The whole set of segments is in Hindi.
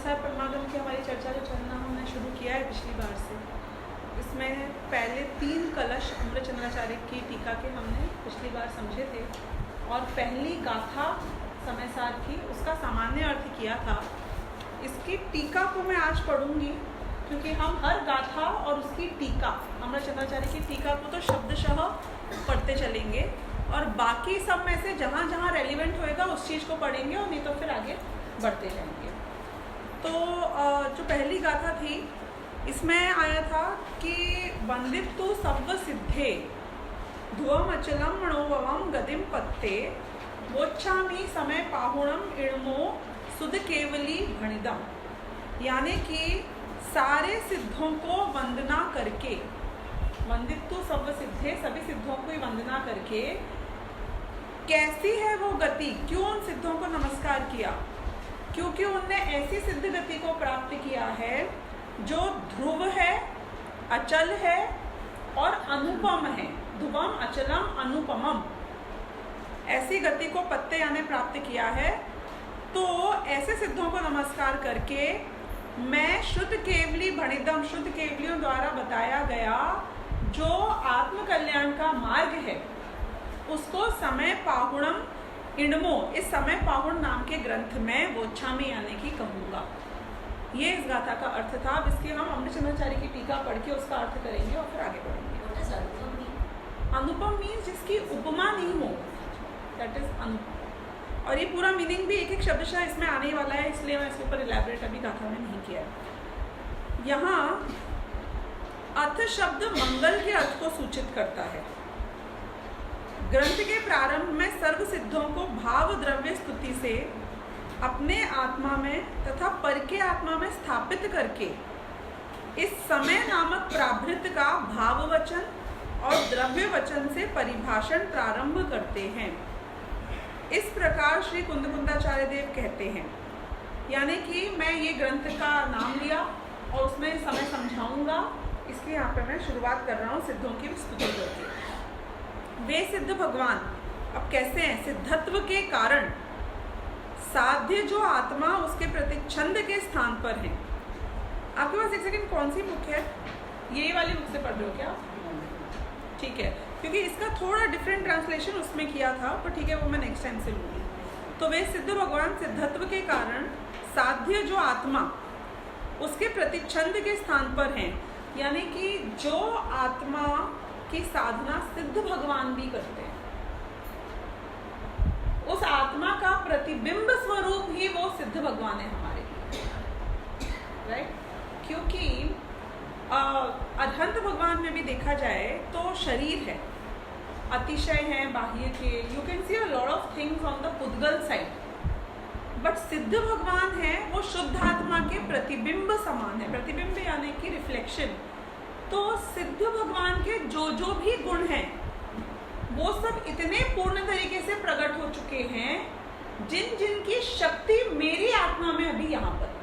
संसार परमागम की हमारी चर्चा जो चलना हमने शुरू किया है पिछली बार से, इसमें पहले 3 कलश अमृतचंद्राचार्य की टीका के हमने पिछली बार समझे थे और पहली गाथा समयसार की उसका सामान्य अर्थ किया था। इसकी टीका को मैं आज पढ़ूंगी क्योंकि हम हर गाथा और उसकी टीका, अमृतचंद्राचार्य की टीका को तो शब्दशः पढ़ते चलेंगे और बाकी सब में से जहाँ जहाँ रेलिवेंट होएगा उस चीज़ को पढ़ेंगे और नहीं तो फिर आगे बढ़ते जाएंगे। तो जो पहली गाथा थी इसमें आया था कि वंदितु सव्व सिद्धे ध्रुवम अचलम मणोवम गतिम पत्ते वोच्छामि समय पाहुणम इणमो सुध केवली भणिदम, यानी कि सारे सिद्धों को वंदना करके, वंदितु सव्व सिद्धे सभी सिद्धों को वंदना करके कैसी है वो गति, क्यों उन सिद्धों को नमस्कार किया, क्योंकि उनने ऐसी सिद्ध गति को प्राप्त किया है जो ध्रुव है, अचल है और अनुपम है। ध्रुवम अचलम अनुपमम, ऐसी गति को पत्ते यानी प्राप्त किया है। तो ऐसे सिद्धों को नमस्कार करके मैं शुद्ध केवली भणिदम, शुद्ध केवलियों द्वारा बताया गया जो आत्म कल्याण का मार्ग है उसको समय पाहुणम इणमो, इस समय पाहुण नाम के ग्रंथ में वोच्छामि यानी कि कहूँगा। ये इस गाथा का अर्थ था। अब इसकी हम अमृतचंद्राचार्य की टीका पढ़ के उसका अर्थ करेंगे और फिर आगे बढ़ेंगे। अनुपम मीन्स जिसकी उपमा नहीं हो, दैट इज अनुपम। और ये पूरा मीनिंग भी एक एक शब्दशः इसमें आने वाला है, इसलिए मैं इसके ऊपर इलैबोरेट अभी गाथा में नहीं किया है। यहाँ अथ शब्द मंगल के अर्थ को सूचित करता है। ग्रंथ के प्रारंभ में सर्व सिद्धों को भाव द्रव्य स्तुति से अपने आत्मा में तथा पर के आत्मा में स्थापित करके इस समय नामक प्राभृत का भाव वचन और द्रव्य वचन से परिभाषण प्रारंभ करते हैं। इस प्रकार श्री कुंदकुंदाचार्य देव कहते हैं, यानी कि मैं ये ग्रंथ का नाम लिया और उसमें समय समझाऊंगा, इसलिए यहाँ पे मैं शुरुआत कर रहा हूँ सिद्धों की स्तुति करके। वे सिद्ध भगवान अब कैसे हैं? सिद्धत्व के कारण साध्य जो आत्मा उसके प्रतिच्छंद के स्थान पर है। आपके पास एक सेकंड कौन सी बुक है? ये वाली बुक से पढ़ रहे हो क्या? ठीक है, क्योंकि इसका थोड़ा डिफरेंट ट्रांसलेशन उसमें किया था, पर ठीक है वो मैं नेक्स्ट टाइम से लूँगी। तो वे सिद्ध भगवान सिद्धत्व के कारण साध्य जो आत्मा उसके प्रतिच्छंद के स्थान पर हैं, यानी कि जो आत्मा की साधना सिद्ध भगवान भी करते हैं, उस आत्मा का प्रतिबिंब स्वरूप ही वो सिद्ध भगवान है हमारे लिए, राइट? क्योंकि अरहंत भगवान में भी देखा जाए तो शरीर है, अतिशय है बाह्य के, you can see a lot of things on the पुद्गल साइड, बट सिद्ध भगवान है वो शुद्ध आत्मा के प्रतिबिंब समान है। प्रतिबिंब यानी कि रिफ्लेक्शन। तो सिद्ध भगवान के जो जो भी गुण हैं वो सब इतने पूर्ण तरीके से प्रकट हो चुके हैं जिन जिन की शक्ति मेरी आत्मा में अभी यहाँ पर।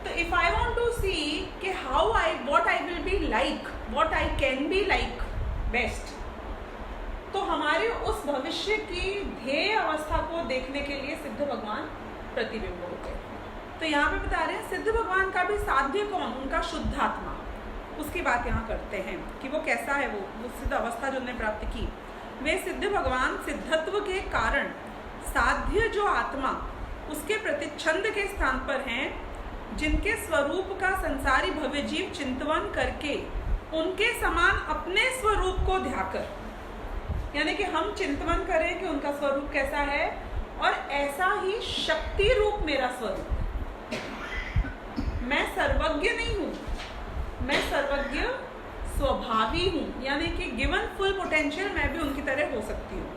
तो इफ आई वॉन्ट टू सी कि how I what I will be like, what I can be like best, तो हमारे उस भविष्य की ध्येय अवस्था को देखने के लिए सिद्ध भगवान प्रतिबिंब होते हैं। तो यहाँ पे बता रहे हैं सिद्ध भगवान का भी साध्य कौन? उनका शुद्ध आत्मा। उसकी बात यहाँ करते हैं कि वो कैसा है, वो सिद्ध अवस्था जो उन्होंने प्राप्त की। वे सिद्ध भगवान सिद्धत्व के कारण साध्य जो आत्मा उसके प्रतिच्छंद के स्थान पर हैं, जिनके स्वरूप का संसारी भव्य जीव चिंतन करके उनके समान अपने स्वरूप को ध्याकर, यानी कि हम चिंतन करें कि उनका स्वरूप कैसा है और ऐसा ही शक्ति रूप मेरा स्वरूप। मैं सर्वज्ञ नहीं हूँ, मैं सर्वज्ञ स्वभावी हूँ, यानी कि गिवन फुल पोटेंशियल मैं भी उनकी तरह हो सकती हूँ।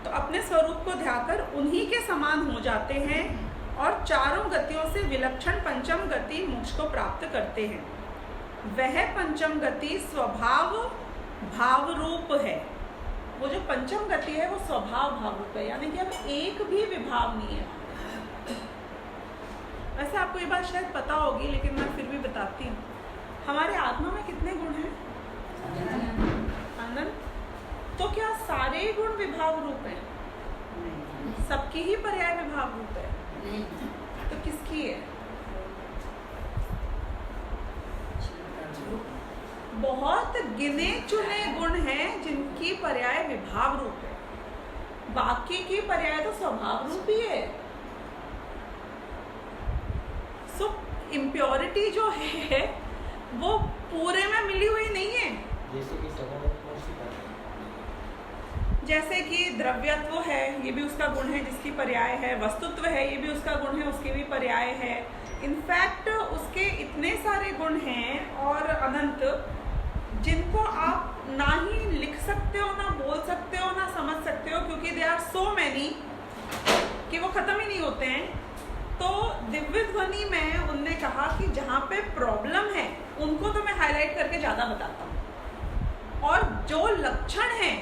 तो अपने स्वरूप को ध्याकर उन्हीं के समान हो जाते हैं और चारों गतियों से विलक्षण पंचम गति मोक्ष को प्राप्त करते हैं। वह पंचम गति स्वभाव भाव रूप है। वो जो पंचम गति है वो स्वभाव भाव रूप है, यानी कि अब एक भी विभाव नहीं है। वैसे आपको ये बात शायद पता होगी लेकिन मैं फिर भी बताती हूँ। हमारे आत्मा में कितने गुण हैं? आनंद। तो क्या सारे गुण विभाव रूप हैं? सबकी ही पर्याय विभाव रूप है? पर्याय विभाव रूप है, बाकी की पर्याय तो स्वभाव रूप ही है। सो इम्प्योरिटी जो है वो पूरे में मिली हुई नहीं है। जैसे कि द्रव्यत्व है, ये भी उसका गुण है जिसकी पर्याय है, वस्तुत्व है, ये भी उसका गुण है, उसके भी पर्याय है। इनफैक्ट उसके इतने सारे गुण हैं और अनंत, जिनको आप ना ही लिख सकते हो, ना बोल सकते हो, ना समझ सकते हो, क्योंकि दे आर सो मैनी कि वो खत्म ही नहीं होते हैं। तो दिव्य ध्वनि में उनने कहा कि जहाँ पे प्रॉब्लम है उनको तो मैं हाईलाइट करके ज़्यादा बताता हूँ, और जो लक्षण है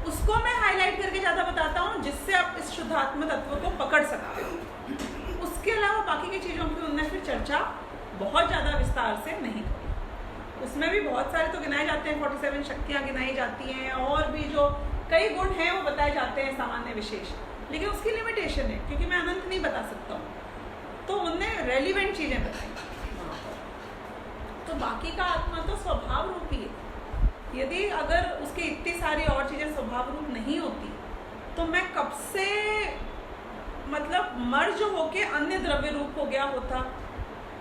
उसको मैं हाईलाइट करके ज़्यादा बताता हूँ, जिससे आप इस शुद्धात्म तत्व को पकड़ सकते हो। उसके अलावा बाकी की चीज़ों की उन्होंने फिर चर्चा बहुत ज़्यादा विस्तार से नहीं की। उसमें भी बहुत सारे तो गिनाए जाते हैं, 47 शक्तियाँ गिनाई जाती हैं, और भी जो कई गुण हैं वो बताए जाते हैं सामान्य विशेष, लेकिन उसकी लिमिटेशन है क्योंकि मैं अनंत नहीं बता सकता हूँ। तो उनने रेलिवेंट चीज़ें बताई। तो बाकी का आत्मा तो स्वभाव रूपी है। यदि अगर उसकी इतनी सारी और चीज़ें स्वभाव रूप नहीं होती तो मैं कब से मतलब मर्ज होके अन्य द्रव्य रूप हो गया होता,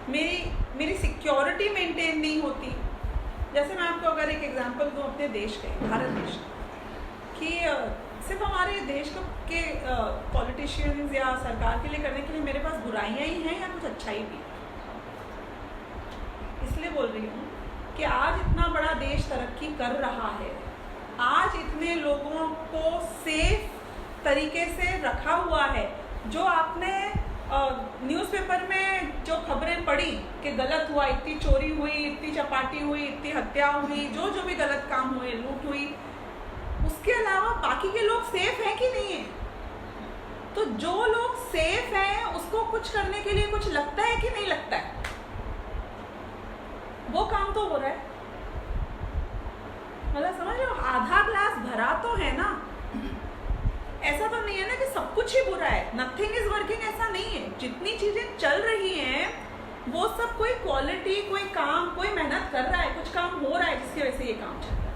मेरी सिक्योरिटी मेंटेन नहीं होती। जैसे मैं आपको अगर एक एग्जांपल दूँ अपने देश के, भारत देश कि सिर्फ हमारे देश के पॉलिटिशियंस या सरकार के लिए करने के लिए मेरे पास बुराइयां ही हैं या कुछ अच्छाई भी है। इसलिए बोल रही हूँ कि आज इतना बड़ा देश तरक्की कर रहा है, आज इतने लोगों को सेफ तरीके से रखा हुआ है। जो आपने न्यूज़पेपर में जो खबरें पढ़ी कि गलत हुआ, इतनी चोरी हुई, इतनी चपाटी हुई, इतनी हत्या हुई, जो भी गलत काम हुए, लूट हुई, उसके अलावा बाकी के लोग सेफ हैं कि नहीं है? तो जो लोग सेफ हैं उसको कुछ करने के लिए कुछ लगता है कि नहीं लगता है? वो काम तो हो रहा है। मतलब समझ रहे हो, आधा ग्लास भरा तो है ना। ऐसा तो नहीं है ना कि सब कुछ ही बुरा है, नथिंग इज वर्किंग, ऐसा नहीं है। जितनी चीजें चल रही हैं वो सब कोई क्वालिटी, कोई काम, कोई मेहनत कर रहा है, कुछ काम हो रहा है जिसकी वजह से ये काम चल रहा है।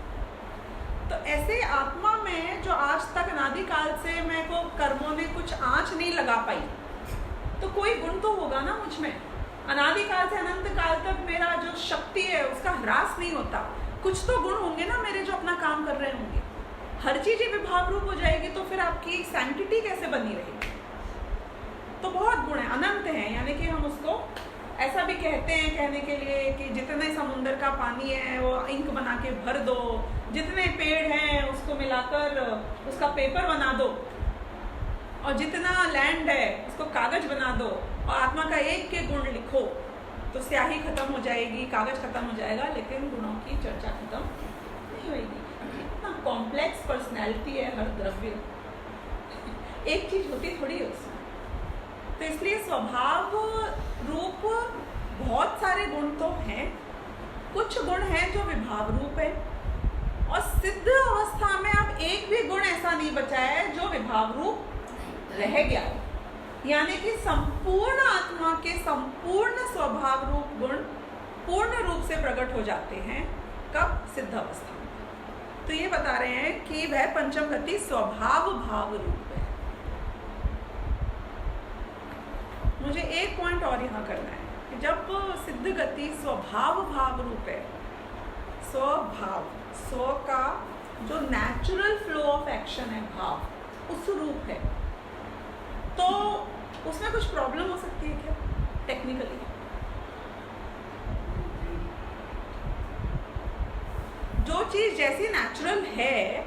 तो ऐसे आत्मा में जो आज तक अनादिकाल से मेरे को कर्मों ने कुछ आंच नहीं लगा पाई, तो कोई गुण तो होगा ना मुझ में। अनादिकाल से अनंत काल तक मेरा जो शक्ति है उसका ह्रास नहीं होता, कुछ तो गुण होंगे ना मेरे जो अपना काम कर रहे होंगे। हर चीज ही विभाव रूप हो जाएगी तो फिर आपकी सैंक्टिटी कैसे बनी रहेगी? तो बहुत गुण है, अनंत है। यानी कि हम उसको ऐसा भी कहते हैं कहने के लिए कि जितने समुंदर का पानी है वो इंक बना के भर दो, जितने पेड़ हैं उसको मिलाकर उसका पेपर बना दो, और जितना लैंड है उसको कागज बना दो, और आत्मा का एक के गुण लिखो तो स्याही खत्म हो जाएगी, कागज खत्म हो जाएगा, लेकिन गुणों की चर्चा खत्म नहीं होगी। इतना कॉम्प्लेक्स पर्सनैलिटी है हर द्रव्य, एक चीज होती थोड़ी है उसमें। तो इसलिए स्वभाव रूप बहुत सारे गुण तो हैं, कुछ गुण हैं जो विभाव रूप है, और सिद्ध अवस्था में अब एक भी गुण ऐसा नहीं बचा है जो विभाव रूप रह गया। यानी कि संपूर्ण आत्मा के संपूर्ण स्वभाव रूप गुण पूर्ण रूप से प्रकट हो जाते हैं। कब? सिद्ध अवस्था में। तो ये बता रहे हैं कि वह पंचम गति स्वभाव भाव रूप है। मुझे एक पॉइंट और यहाँ करना है कि जब सिद्ध गति स्वभाव भाव रूप है, स्वभाव, स्व का जो नेचुरल फ्लो ऑफ एक्शन है, भाव उस रूप है, तो उसमें कुछ प्रॉब्लम हो सकती है क्या टेक्निकली? जो चीज जैसी नेचुरल है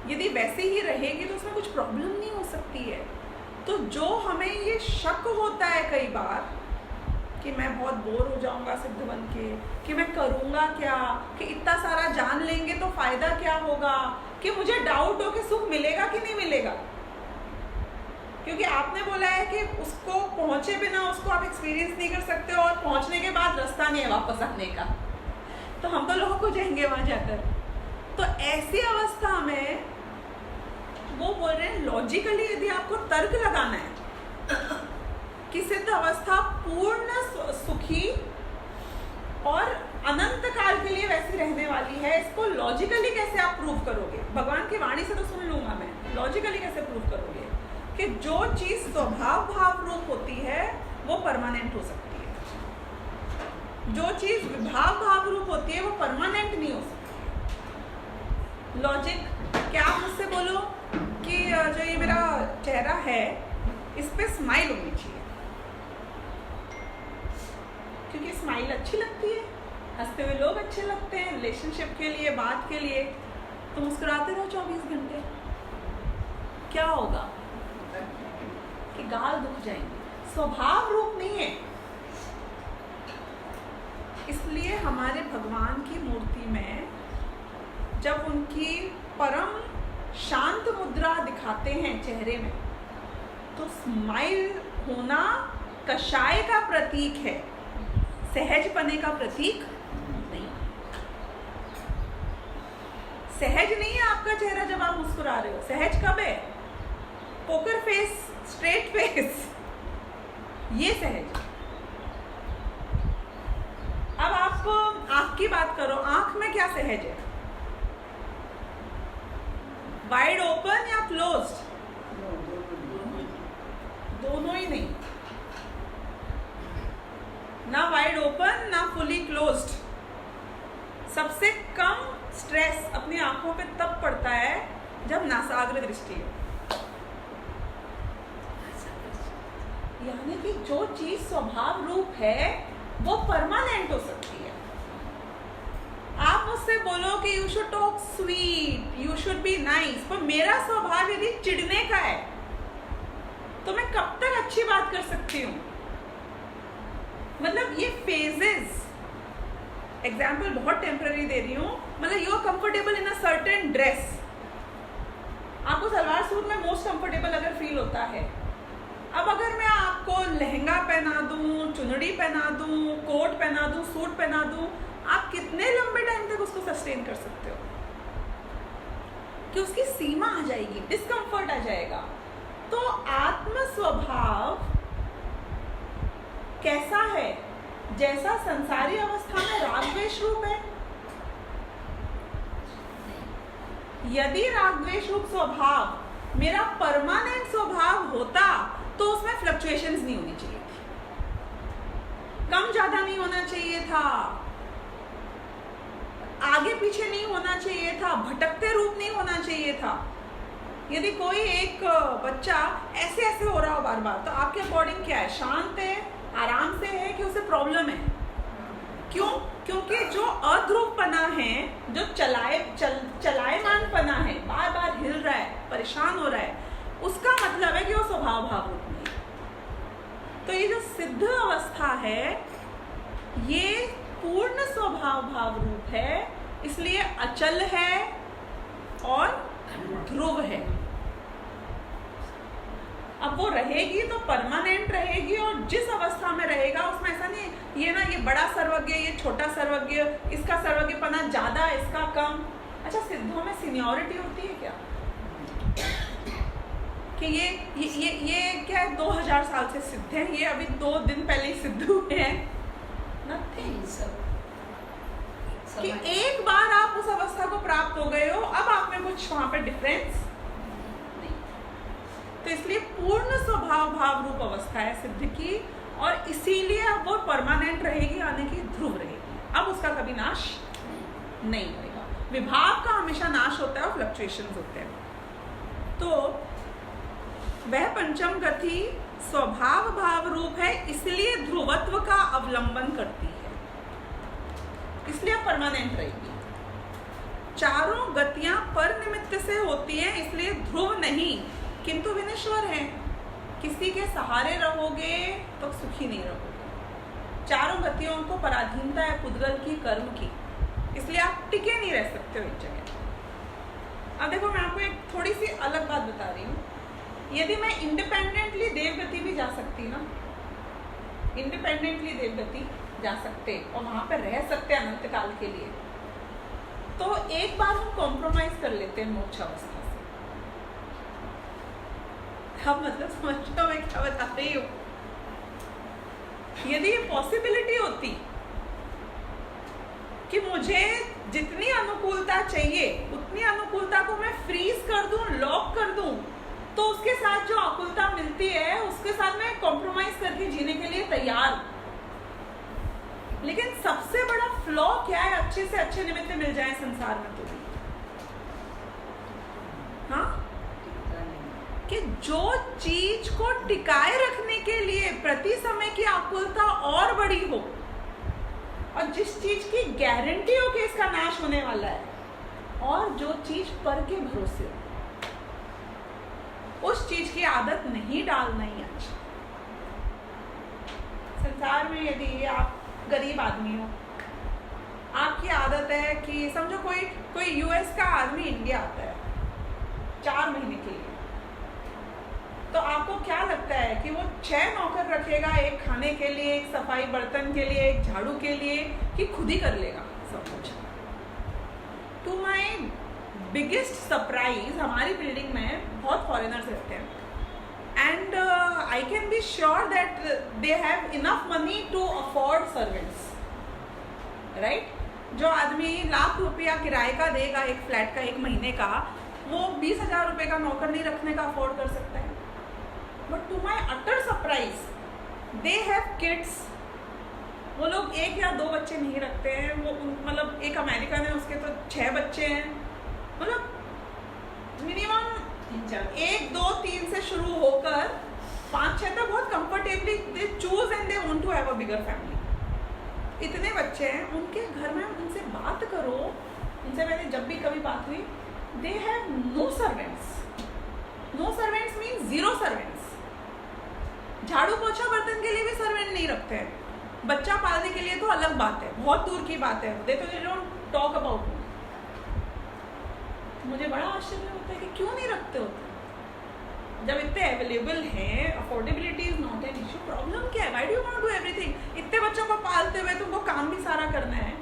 यदि वैसे ही रहेगी तो उसमें कुछ प्रॉब्लम नहीं हो सकती है। तो जो हमें ये शक होता है कई बार कि मैं बहुत बोर हो जाऊंगा सिद्ध बन के, कि मैं करूंगा क्या, कि इतना सारा जान लेंगे तो फायदा क्या होगा, कि मुझे डाउट हो कि सुख मिलेगा कि नहीं मिलेगा, क्योंकि आपने बोला है कि उसको पहुंचे बिना उसको आप एक्सपीरियंस नहीं कर सकते, और पहुंचने के बाद रास्ता नहीं है वापस आने का, तो हम तो लोग हो जाएंगे वहां जाकर। तो ऐसी अवस्था में वो बोल रहे हैं लॉजिकली यदि आपको तर्क लगाना है कि सिद्ध अवस्था पूर्ण सुखी और अनंत काल के लिए वैसी रहने वाली है, इसको लॉजिकली कैसे आप प्रूव करोगे? भगवान की वाणी से तो सुन लूंगा मैं, लॉजिकली कैसे प्रूव करोगे कि जो चीज स्वभाव भाव रूप होती है वो परमानेंट हो सकती है, जो चीज विभाव भाव रूप होती है वो परमानेंट नहीं हो सकती? लॉजिक क्या? आप मुझसे बोलो कि जो ये मेरा चेहरा है इस पे स्माइल होनी चाहिए, क्योंकि स्माइल अच्छी लगती है, हंसते हुए लोग अच्छे लगते हैं, रिलेशनशिप के लिए, बात के लिए। तो मुस्कुराते रहो 24 घंटे, क्या होगा कि गाल दुख जाएंगे। स्वभाव रूप नहीं है। इसलिए हमारे भगवान की मूर्ति में जब उनकी परम शांत मुद्रा दिखाते हैं चेहरे में, तो स्माइल होना कषाय का प्रतीक है, सहजपने का प्रतीक नहीं। सहज नहीं है आपका चेहरा जब आप मुस्कुरा रहे हो। सहज कब है? पोकर फेस, स्ट्रेट फेस, ये सहज। अब आपको आंख की बात करो, आंख में क्या सहज है? वाइड ओपन या क्लोज्ड? दोनों ही नहीं, ना वाइड ओपन ना फुली क्लोज्ड। सबसे कम स्ट्रेस अपनी आंखों पे तब पड़ता है जब नासाग्र दृष्टि है, यानी कि जो चीज स्वभाव रूप है वो परमानेंट हो सकती है। आप मुझसे बोलो कि you should talk sweet, you should be nice, पर मेरा स्वभाव यदि चिढ़ने का है तो मैं कब तक अच्छी बात कर सकती हूँ? मतलब ये फेजेस, एग्जाम्पल बहुत टेम्पररी दे रही हूँ, मतलब you are comfortable in a certain dress, आपको सलवार सूट में मोस्ट कंफर्टेबल अगर फील होता है। अब अगर मैं आपको लहंगा पहना दूं, चुनरी पहना दूं, कोट पहना दूं, सूट पहना दूं, आप कितने लंबे टाइम तक उसको सस्टेन कर सकते हो? कि उसकी सीमा आ जाएगी, डिस्कंफर्ट आ जाएगा। तो आत्म स्वभाव कैसा है? जैसा संसारी अवस्था में राग द्वेष रूप है। यदि राग द्वेष रूप स्वभाव मेरा परमानेंट स्वभाव होता तो उसमें फ्लक्चुएशंस नहीं होनी चाहिए थी, कम ज्यादा नहीं होना चाहिए था, आगे पीछे नहीं होना चाहिए था, भटकते रूप नहीं होना चाहिए था। यदि कोई एक बच्चा ऐसे ऐसे हो रहा हो बार बार, तो आपके अकॉर्डिंग क्या है? शांत है, आराम से है, कि उसे प्रॉब्लम है? क्यों? क्योंकि जो अध्रुवपना है, जो चलायमानपना है, बार बार हिल रहा है, परेशान हो रहा है, उसका मतलब है कि वो स्वभाव भाव रूप नहीं है। तो ये जो सिद्ध अवस्था है ये पूर्ण स्वभाव भाव रूप है, इसलिए अचल है और ध्रुव है। अब वो रहेगी तो परमानेंट रहेगी, और जिस अवस्था में रहेगा उसमें ऐसा नहीं ये ना ये बड़ा सर्वज्ञ, ये छोटा सर्वज्ञ, इसका सर्वज्ञपना ज्यादा, इसका कम। अच्छा, सिद्धों में सीनियोरिटी होती है क्या? कि ये क्या है, 2000 साल से सिद्ध हैं, ये अभी 2 दिन पहले ही सिद्ध हुए हैं? नथिंग। कि एक बार आप उस अवस्था को प्राप्त हो गए हो, अब आप में कुछ वहां पे डिफरेंस नहीं। तो इसलिए पूर्ण स्वभाव भाव रूप अवस्था है सिद्ध की, और इसीलिए अब वो परमानेंट रहेगी, यानी कि ध्रुव रहेगी, अब उसका कभी नाश नहीं होगा। विभाव का हमेशा नाश होता है और फ्लक्चुएशंस होते हैं। तो वह पंचम गति स्वभाव भाव रूप है, इसलिए ध्रुवत्व का अवलंबन करती है, इसलिए परमानेंट रहेगी। चारों गतियां पर निमित्त से होती हैं, इसलिए ध्रुव नहीं किंतु विनश्वर है। किसी के सहारे रहोगे तो सुखी नहीं रहोगे। चारों गतियों को पराधीनता है पुद्गल की, कर्म की, इसलिए आप टिके नहीं रह सकते हो एक जगह। अब देखो, मैं आपको एक थोड़ी सी अलग बात बता रही हूँ। यदि मैं इंडिपेंडेंटली देवगति भी जा सकती ना, इंडिपेंडेंटली देवगति जा सकते और वहां पर रह सकते अनंत काल के लिए, तो एक बार हम कॉम्प्रोमाइज कर लेते हैं मोक्ष अवस्था से। अब मतलब समझ लो मैं क्या बता रही हूँ। यदि ये पॉसिबिलिटी होती कि मुझे जितनी अनुकूलता चाहिए उतनी अनुकूलता को मैं फ्रीज कर दूं, लॉक कर दूं, तो उसके साथ जो आकुलता मिलती है उसके साथ मैं कॉम्प्रोमाइज करके जीने के लिए तैयार हूं। लेकिन सबसे बड़ा फ्लॉ क्या है? अच्छे से अच्छे निमित्त मिल जाए संसार में तो भी, हाँ, कि जो चीज को टिकाए रखने के लिए प्रति समय की आकुलता और बड़ी हो, और जिस चीज की गारंटी हो कि इसका नाश होने वाला है, और जो चीज पर के भरोसे हो, उस चीज की आदत नहीं डालना ही अच्छा। संसार में यदि आप गरीब आदमी हो, आपकी आदत है कि समझो कोई यूएस का आदमी इंडिया आता है 4 महीने के लिए, तो आपको क्या लगता है कि वो 6 नौकर रखेगा, एक खाने के लिए, एक सफाई बर्तन के लिए, एक झाड़ू के लिए, कि खुद ही कर लेगा सब कुछ? टू माई बिगेस्ट सरप्राइज, हमारी बिल्डिंग में बहुत फॉरेनर्स रहते हैं, and I can be sure that they have enough money to afford servants, right? जो आदमी लाख रुपया किराए का देगा एक फ्लैट का 1 महीने का, वो 20,000 रुपये का नौकर नहीं रखने का अफोर्ड कर सकता है। But to my utter surprise, they have kids. वो लोग 1 या 2 बच्चे नहीं रखते हैं, वो मतलब एक अमेरिकन है, उसके तो 6 बच्चे हैं, मतलब मिनिमम 1, 2, 3 से शुरू होकर 5-6 तक बहुत comfortably they choose and they want to have a bigger family. इतने बच्चे हैं, उनके घर में उनसे बात करो, उनसे मैंने जब भी कभी बात हुई, they have no servants. No servants mean 0 servants. झाड़ू पोछा बर्तन के लिए भी सर्वेंट नहीं रखते हैं। बच्चा पालने के लिए तो अलग बात है, बहुत दूर की बात है, दे डोंट टॉक अबाउट। मुझे बड़ा आश्चर्य होता है कि क्यों नहीं रखते होते, जब इतने अवेलेबल हैं, affordability is not an issue. Problem क्या है? Why do you want to do everything? इतने बच्चों को पालते हुए तुमको काम भी सारा करना है,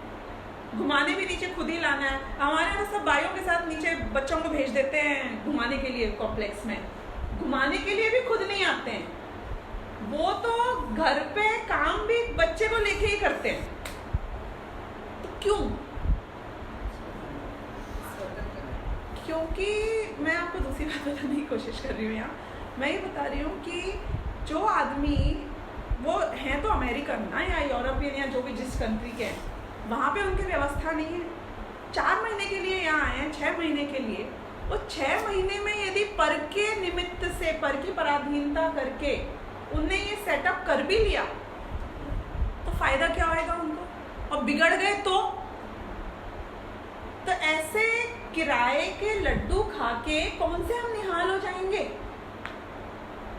घुमाने भी नीचे खुद ही लाना है। हमारे यहाँ सब भाइयों के साथ नीचे बच्चों को भेज देते हैं घुमाने के लिए, कॉम्प्लेक्स में घुमाने के लिए भी खुद नहीं आते हैं, वो तो घर पे काम भी बच्चे को लेके ही करते हैं। तो क्यों? क्योंकि मैं आपको दूसरी बात बताने की कोशिश कर रही हूँ यहाँ, मैं ये बता रही हूँ कि जो आदमी वो हैं तो अमेरिकन ना या यूरोपियन या जो भी जिस कंट्री के हैं, वहाँ पे उनकी व्यवस्था नहीं है। 4 महीने के लिए यहाँ आए हैं, 6 महीने के लिए, वो 6 महीने में यदि पर के निमित्त से, पर की पराधीनता करके उनने ये सेटअप कर भी लिया, तो फायदा क्या होएगा उनको? और बिगड़ गए तो ऐसे किराए के लड्डू खा के कौन से हम निहाल हो जाएंगे?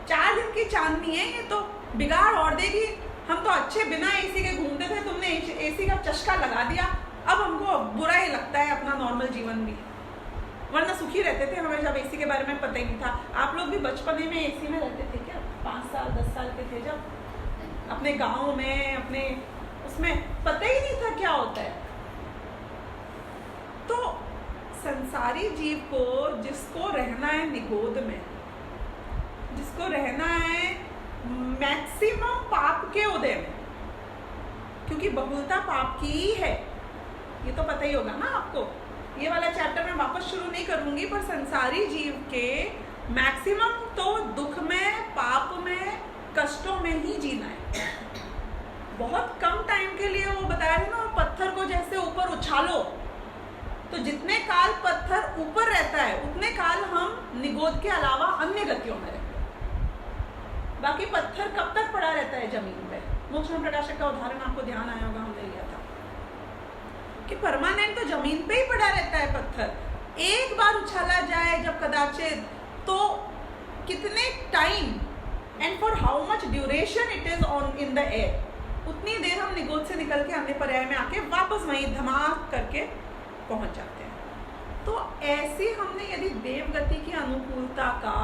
4 दिन की चांदनी है ये, तो बिगाड़ और देगी। हम तो अच्छे बिना एसी के घूमते थे, तुमने एसी का चस्का लगा दिया, अब हमको बुरा ही लगता है अपना नॉर्मल जीवन भी। वरना सुखी रहते थे, हमें जब एसी के बारे में पता ही नहीं था। आप लोग भी बचपने में एसी में रहते थे क्या? 5 साल 10 साल के थे जब, अपने गाँव में, अपने उसमें पता ही नहीं था क्या होता है। तो संसारी जीव को, जिसको रहना है निगोद में, जिसको रहना है मैक्सिमम पाप के उदय में, क्योंकि बहुलता पाप की ही है, ये तो पता ही होगा ना आपको। ये वाला चैप्टर मैं वापस शुरू नहीं करूंगी, पर संसारी जीव के मैक्सिमम तो दुख में, पाप में, कष्टों में ही जीना है। बहुत कम टाइम के लिए वो बताया था ना, पत्थर को जैसे ऊपर उछालो, तो जितने काल पत्थर ऊपर रहता है उतने काल हम निगोद के अलावा अन्य गतियों में रहते हैं। बाकी पत्थर कब तक पड़ा रहता है जमीन पे? मोक्ष में प्रकाशक का उदाहरण आपको ध्यान आया होगा, हमने लिया था कि परमानेंट तो जमीन पे ही पड़ा रहता है पत्थर। एक बार उछाला जाए जब कदाचित, तो कितने time and for how much duration it is on in the air, उतनी देर हम निगोद से निकल के अन्य पर्याय में आके वापस वहीं धमाक करके पहुंच जाते हैं। तो ऐसी हमने यदि देवगति की अनुकूलता का,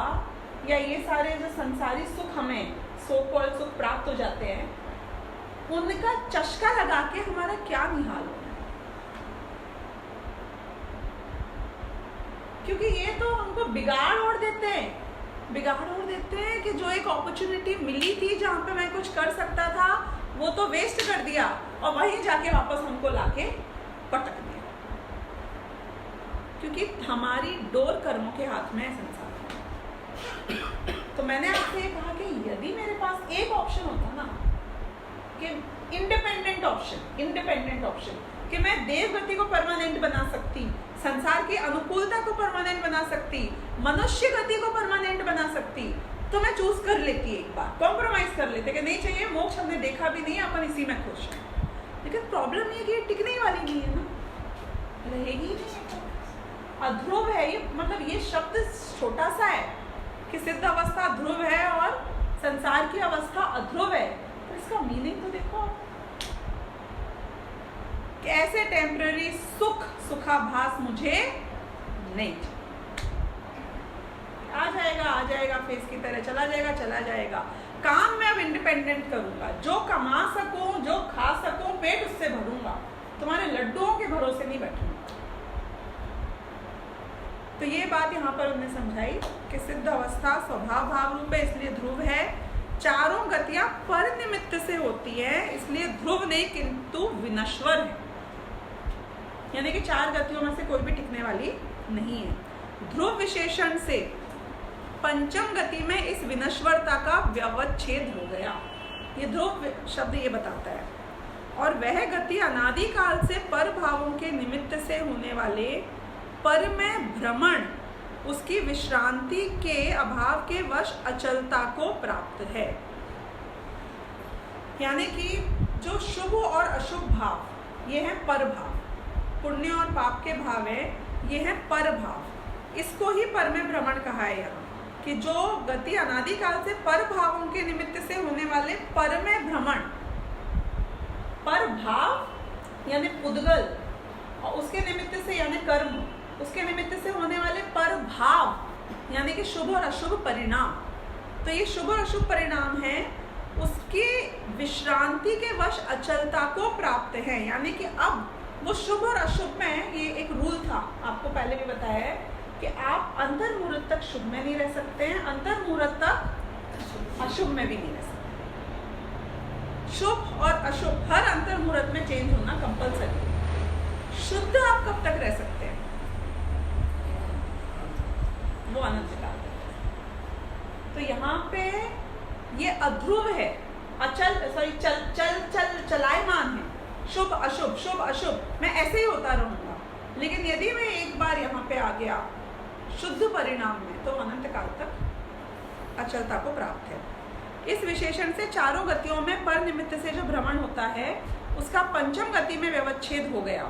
या ये सारे जो संसारी सुख हमें सो कॉल्ड सुख प्राप्त हो जाते हैं, उनका चस्का लगा के हमारा क्या निहाल होना है? क्योंकि ये तो हमको बिगाड़ और देते हैं कि जो एक अपॉर्चुनिटी मिली थी जहाँ पे मैं कुछ कर सकता था, वो तो वेस्ट कर दिया, और वहीं जाके वापस हमको लाके पटक दिया, क्योंकि हमारी डोर कर्मों के हाथ में है संसार में। तो मैंने आपसे ये कहा कि यदि मेरे पास एक ऑप्शन होता ना कि इंडिपेंडेंट ऑप्शन कि मैं देव गति को परमानेंट बना सकती, संसार की अनुकूलता को परमानेंट बना सकती, मनुष्य गति को परमानेंट बना सकती, तो मैं चूज कर लेती, एक बार कॉम्प्रोमाइज कर लेते कि नहीं चाहिए मोक्ष, हमने देखा भी नहीं, अपन इसी में खुश हैं। लेकिन प्रॉब्लम ये कि ये टिकने वाली नहीं है ना, रहेगी ही नहीं, अध्रुव है ये। मतलब ये शब्द छोटा सा है कि सिद्ध अवस्था ध्रुव है और संसार की अवस्था अध्रुव है, तो इसका मीनिंग तो देखो आप। ऐसे टेम्पररी सुखाभास मुझे नहीं, आ जाएगा फेस की तरह, चला जाएगा। काम मैं अब इंडिपेंडेंट करूंगा, जो कमा सकूं, जो खा सकूं, पेट उससे भरूंगा, तुम्हारे लड्डुओं के भरोसे नहीं बैठूंगा। तो ये बात यहाँ पर उन्होंने समझाई कि सिद्ध अवस्था स्वभाव भाव रूप है, इसलिए ध्रुव है। चारों गतियां पर निमित्त से होती है, इसलिए ध्रुव नहीं किंतु विनश्वर है, यानी कि चार गतियों में से कोई भी टिकने वाली नहीं है। ध्रुव विशेषण से पंचम गति में इस विनश्वरता का व्यवच्छेद हो गया, ये ध्रुव शब्द ये बताता है। और वह गति अनादि काल से पर भावों के निमित्त से होने वाले पर में भ्रमण, उसकी विश्रांति के अभाव के वश अचलता को प्राप्त है। यानी कि जो शुभ और अशुभ भाव ये है पर भाव, पुण्य और पाप के भाव है, ये है पर भाव, इसको ही पर में भ्रमण कहा है यहाँ, कि जो गति अनादि काल से पर भावों के निमित्त से होने वाले पर में भ्रमण, पर भाव यानी पुद्गल, और उसके निमित्त से यानी कर्म, उसके निमित्त से होने वाले पर भाव यानी कि शुभ और अशुभ परिणाम। तो ये शुभ और अशुभ परिणाम है, उसकी विश्रांति के वश अचलता को प्राप्त है। यानी कि अब वो शुभ और अशुभ में, ये एक रूल था, आपको पहले भी बताया है कि आप अंतर मुहूर्त तक शुभ में नहीं रह सकते हैं, अंतर मुहूर्त तक अशुभ में भी नहीं रह सकते। शुभ और अशुभ हर अंतर मुहूर्त में चेंज होना कंपलसरी। शुद्ध आप कब तक रह सकते हैं? वो अनंत काल तक। तो यहाँ पे ये अध्रुव है, अचल चलायमान है, शुभ अशुभ, मैं ऐसे ही होता रहूंगा। लेकिन यदि मैं एक बार यहाँ पे आ गया शुद्ध परिणाम में, तो अनंत काल तक अचलता को प्राप्त है। इस विशेषण से चारों गतियों में पर निमित्त से जो भ्रमण होता है, उसका पंचम गति में व्यवच्छेद हो गया,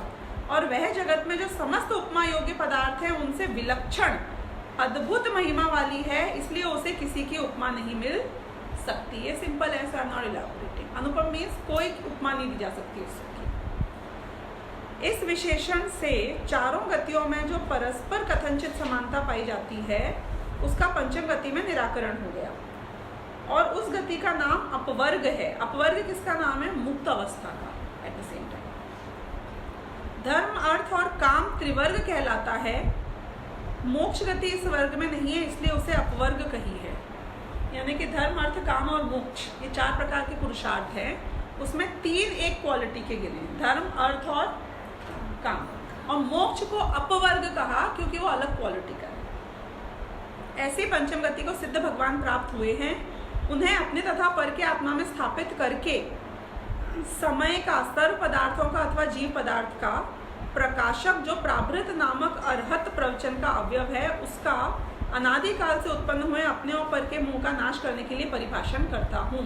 और वह जगत में जो समस्त उपमा योग्य पदार्थ है उनसे विलक्षण अद्भुत महिमा वाली है, इसलिए उसे किसी की उपमा नहीं मिल सकती। ये सिंपल है, so I am not elaborating. अनुपम मीन्स कोई उपमा नहीं दी जा सकती उसकी। इस विशेषण से चारों गतियों में जो परस्पर कथनचित समानता पाई जाती है, उसका पंचम गति में निराकरण हो गया, और उस गति का नाम अपवर्ग है। अपवर्ग किसका नाम है? मुक्त अवस्था का। एट द सेम टाइम धर्म, अर्थ और काम त्रिवर्ग कहलाता है। मोक्ष गति इस वर्ग में नहीं है, इसलिए उसे अपवर्ग कही है। यानी कि धर्म, अर्थ, काम और मोक्ष, ये चार प्रकार के पुरुषार्थ हैं, उसमें तीन एक क्वालिटी के गिने, धर्म, अर्थ और काम, और मोक्ष को अपवर्ग कहा क्योंकि वो अलग क्वालिटी का है। ऐसे पंचम गति को सिद्ध भगवान प्राप्त हुए हैं, उन्हें अपने तथा पर के आत्मा में स्थापित करके समय का, सर्व पदार्थों का अथवा जीव पदार्थ का प्रकाशक जो प्राभृत नामक अर्हत प्रवचन का अवयव है, उसका अनादिकाल से उत्पन्न हुए अपने और पर के मुंह का नाश करने के लिए परिभाषण करता हूँ।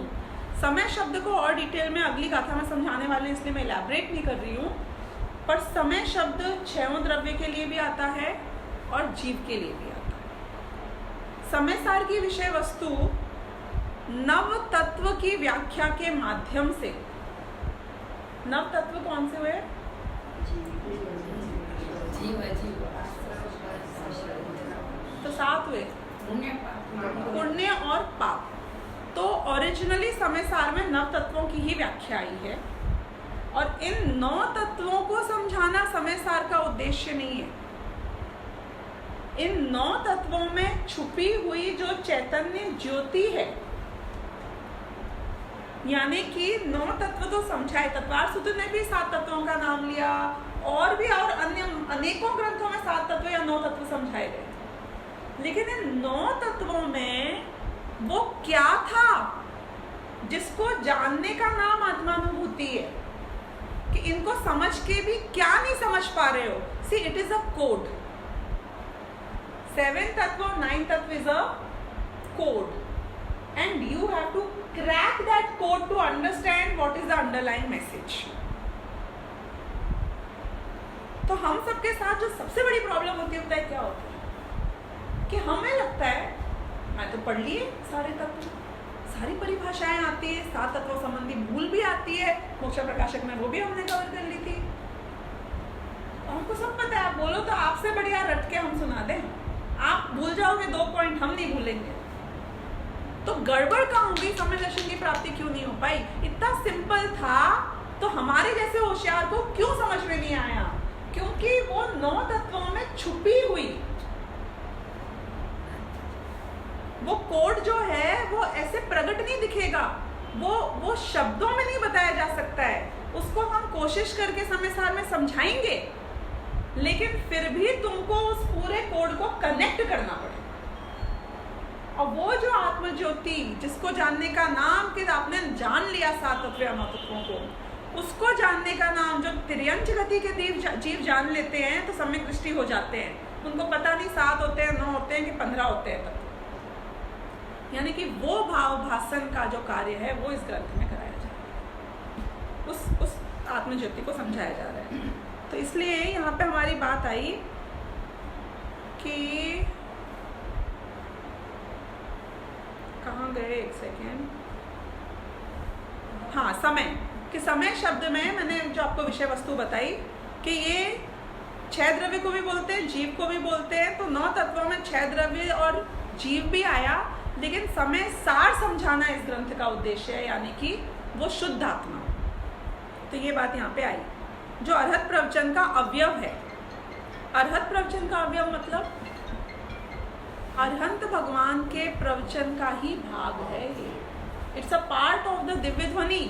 समय शब्द को और डिटेल में अगली गाथा में समझाने वाले, इसलिए मैं इलैबोरेट नहीं कर रही हूँ। पर समय शब्द छयों द्रव्य के लिए भी आता है और जीव के लिए भी आता है। समय सार की विषय वस्तु नव तत्व की व्याख्या के माध्यम से, नव तत्व कौन से हुए? तो सात हुए, पुण्य और पाप। तो ओरिजिनली समय सार में नव तत्वों की ही व्याख्या आई है, और इन 9 तत्वों को समझाना समय सार का उद्देश्य नहीं है। इन 9 तत्वों में छुपी हुई जो चैतन्य ज्योति है, यानी कि 9 तत्व तो समझाए। तत्वार सूत्र ने भी 7 तत्वों का नाम लिया, और भी और अन्य अनेकों ग्रंथों में 7 तत्व या 9 तत्व समझाए गए, लेकिन इन 9 तत्वों में वो क्या था जिसको जानने का नाम आत्मानुभूति है, कि इनको समझ के भी क्या नहीं समझ पा रहे हो। See it is a code. 7 तत्व, 9 तत्व is a code, and you have to crack that code to understand what is the underlying message. तो हम सबके साथ जो सबसे बड़ी प्रॉब्लम होती है, पता है क्या होता है, कि हमें लगता है मैं तो पढ़ लिए सारे तत्व, सारी परिभाषाएं आती है, 7 तत्वों संबंधी भूल भी आती है, मोक्ष प्रकाशक में वो भी हमने कवर कर ली थी, हमको सब पता है। आप बोलो तो आपसे बढ़िया रट के हम सुना दें, आप भूल जाओगे 2 पॉइंट, हम नहीं भूलेंगे। तो गड़बड़ कहाँ होगी, समय दर्शन की प्राप्ति क्यों नहीं हो पाई? इतना सिंपल था तो हमारे जैसे होशियार को क्यों समझ में नहीं आया? क्योंकि वो 9 तत्वों में छुपी हुई वो कोड जो है वो ऐसे प्रकट नहीं दिखेगा, वो शब्दों में नहीं बताया जा सकता है। उसको हम कोशिश करके समय सार में समझाएंगे, लेकिन फिर भी तुमको उस पूरे कोड को कनेक्ट करना पड़ेगा। और वो जो आत्मज्योति जिसको जानने का नाम, कि आपने जान लिया 7 तत्व या 9 तत्वों को, उसको जानने का नाम जो तिर्यंच गति के जीव जान लेते हैं तो सम्यक दृष्टि हो जाते हैं। उनको पता नहीं 7 होते हैं, 9 होते हैं कि 15 होते हैं तत्व। यानी कि वो भाव भाषण का जो कार्य है वो इस ग्रंथ में कराया जा रहा है, उस आत्मज्योति को समझाया जा रहा है। तो इसलिए यहाँ पे हमारी बात आई कि कहाँ गए, एक सेकेंड, हाँ, समय, कि समय शब्द में मैंने जो आपको विषय वस्तु बताई कि ये 6 द्रव्य को भी बोलते हैं, जीव को भी बोलते हैं। तो 9 तत्वों में 6 द्रव्य और जीव भी आया, लेकिन समय सार समझाना इस ग्रंथ का उद्देश्य है, यानी कि वो शुद्ध आत्मा। तो ये बात यहाँ पे आई, जो अर्हत प्रवचन का अवयव है। अर्हत प्रवचन का अवयव मतलब अरहंत भगवान के प्रवचन का ही भाग है ये। It's a part of the Divya ध्वनि,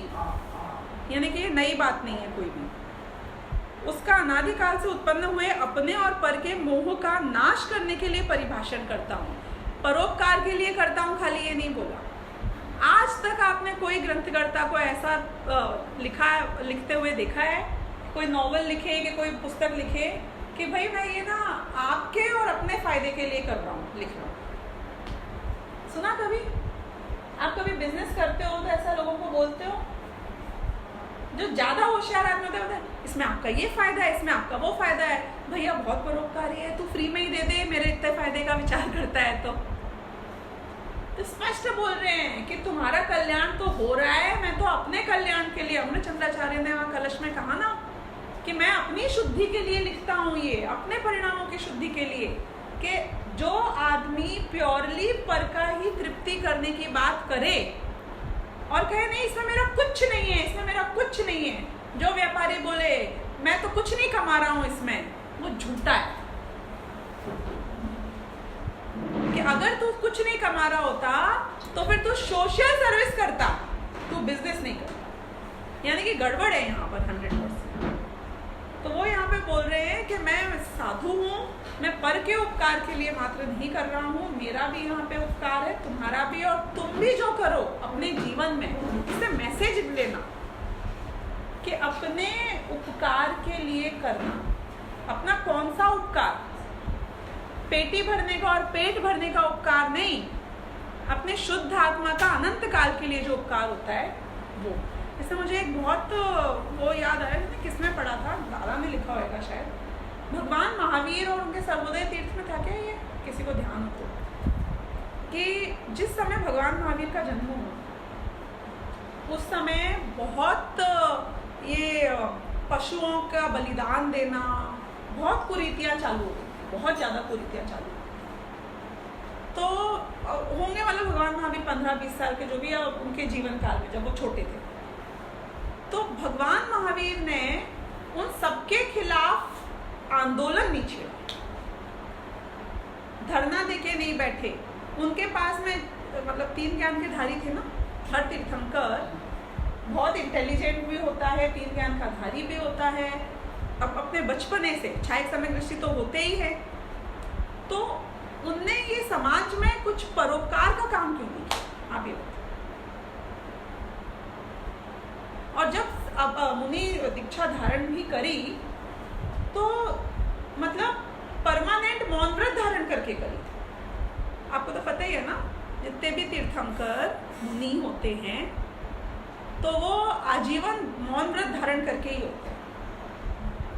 यानी कि ये नई बात नहीं है कोई भी। उसका अनादिकाल से उत्पन्न हुए अपने और पर के मोह का नाश करने के लिए परिभाषण करता हूँ, परोपकार के लिए करता हूँ, खाली ये नहीं बोला। आज तक आपने कोई ग्रंथकर्ता को ऐसा लिखते हुए देखा है, कोई नॉवल लिखे कि कोई पुस्तक लिखे कि भाई मैं ये ना आपके और अपने फायदे के लिए कर रहा हूँ, लिख रहा हूँ? सुना कभी? आप कभी बिजनेस करते हो तो ऐसा लोगों को बोलते हो? जो ज्यादा होशियार आदमी होते हैं, इसमें आपका ये फायदा है, इसमें आपका वो फायदा है। भैया बहुत परोपकारी है, तू फ्री में ही दे दे, मेरे इतने फायदे का विचार करता है। तो स्पष्ट बोल रहे हैं कि तुम्हारा कल्याण तो हो रहा है, मैं तो अपने कल्याण के लिए, अमृत चंद्राचार्य ने वहाँ कलश में कहा ना कि मैं अपनी शुद्धि के लिए लिखता हूँ, ये अपने परिणामों की शुद्धि के लिए, कि जो आदमी प्योरली पर का ही तृप्ति करने की बात करे और कहे नहीं इसमें मेरा कुछ नहीं है, इसमें मेरा कुछ नहीं है, जो व्यापारी बोले मैं तो कुछ नहीं कमा रहा हूँ इसमें, वो झूठा है। कि अगर तू कुछ नहीं कमा रहा होता तो फिर तू सोशल सर्विस करता, तू बिजनेस नहीं करता। यानी कि गड़बड़ है यहाँ पर 100%। तो वो यहाँ पे बोल रहे हैं कि मैं साधु हूँ, मैं पर के उपकार के लिए मात्र नहीं कर रहा हूँ, मेरा भी यहाँ पे उपकार है, तुम्हारा भी, और तुम भी जो करो अपने जीवन में, इससे मैसेज लेना कि अपने उपकार के लिए करना। अपना कौन सा उपकार? पेटी भरने का और पेट भरने का उपकार नहीं, अपने शुद्ध आत्मा का अनंत काल के लिए जो उपकार होता है वो। इससे मुझे एक बहुत वो याद आया, मैंने किसमें पढ़ा था, दादा ने लिखा होगा शायद, भगवान महावीर और उनके सर्वोदय तीर्थ में था क्या ये, किसी को ध्यान हो तो, कि जिस समय भगवान महावीर का जन्म हुआ उस समय बहुत ये पशुओं का बलिदान देना, बहुत कुरीतियाँ चालू हो गई, बहुत ज़्यादा कुरीतियाँ चालू। तो होंगे वाले भगवान महावीर 15-20 साल के, जो भी उनके जीवन काल में जब वो छोटे थे, तो भगवान महावीर ने उन सबके खिलाफ आंदोलन नहीं छेड़ा, धरना देके नहीं बैठे। उनके पास में मतलब 3 ज्ञान के धारी थे ना, हर तीर्थंकर बहुत इंटेलिजेंट भी होता है, 3 ज्ञान का धारी भी होता है, अब अपने बचपने से छाया सम्यक दृष्टि तो होते ही है, तो उनने ये समाज में कुछ परोपकार का काम क्यों नहीं किया, आप ये बताइए। और जब अब मुनि दीक्षा धारण भी करी तो मतलब परमानेंट मौन व्रत धारण करके करी थी। आपको तो पता ही है ना, जितने भी तीर्थंकर मुनि होते हैं तो वो आजीवन मौन व्रत धारण करके ही होते हैं,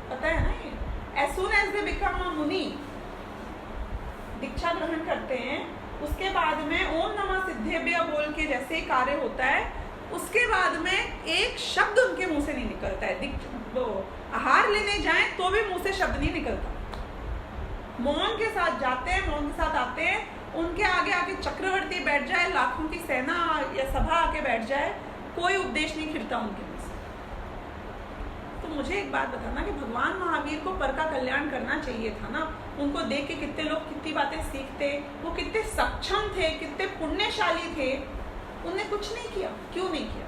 पता है ना ये। As soon as they become a मुनि, दीक्षा ग्रहण करते हैं, उसके बाद में ओम नमः सिद्धेभ्य बोल के जैसे कार्य होता है, उसके बाद में एक शब्द उनके मुंह से नहीं निकलता है। वो आहार लेने जाएं तो भी मुंह से शब्द नहीं निकलता। मौन के साथ जाते हैं, मौन के साथ आते हैं, उनके आगे आके चक्रवर्ती बैठ जाए, लाखों की सेना या सभा आके बैठ जाए, कोई उपदेश नहीं खिलता उनके मुंह से। तो मुझे एक बात बताना कि भगवान महावीर को पर का कल्याण करना चाहिए था ना। उनको देख के कितने लोग कितनी बातें सीखते, वो कितने सक्षम थे, कितने पुण्यशाली थे, उन्हें कुछ नहीं किया। क्यों नहीं किया?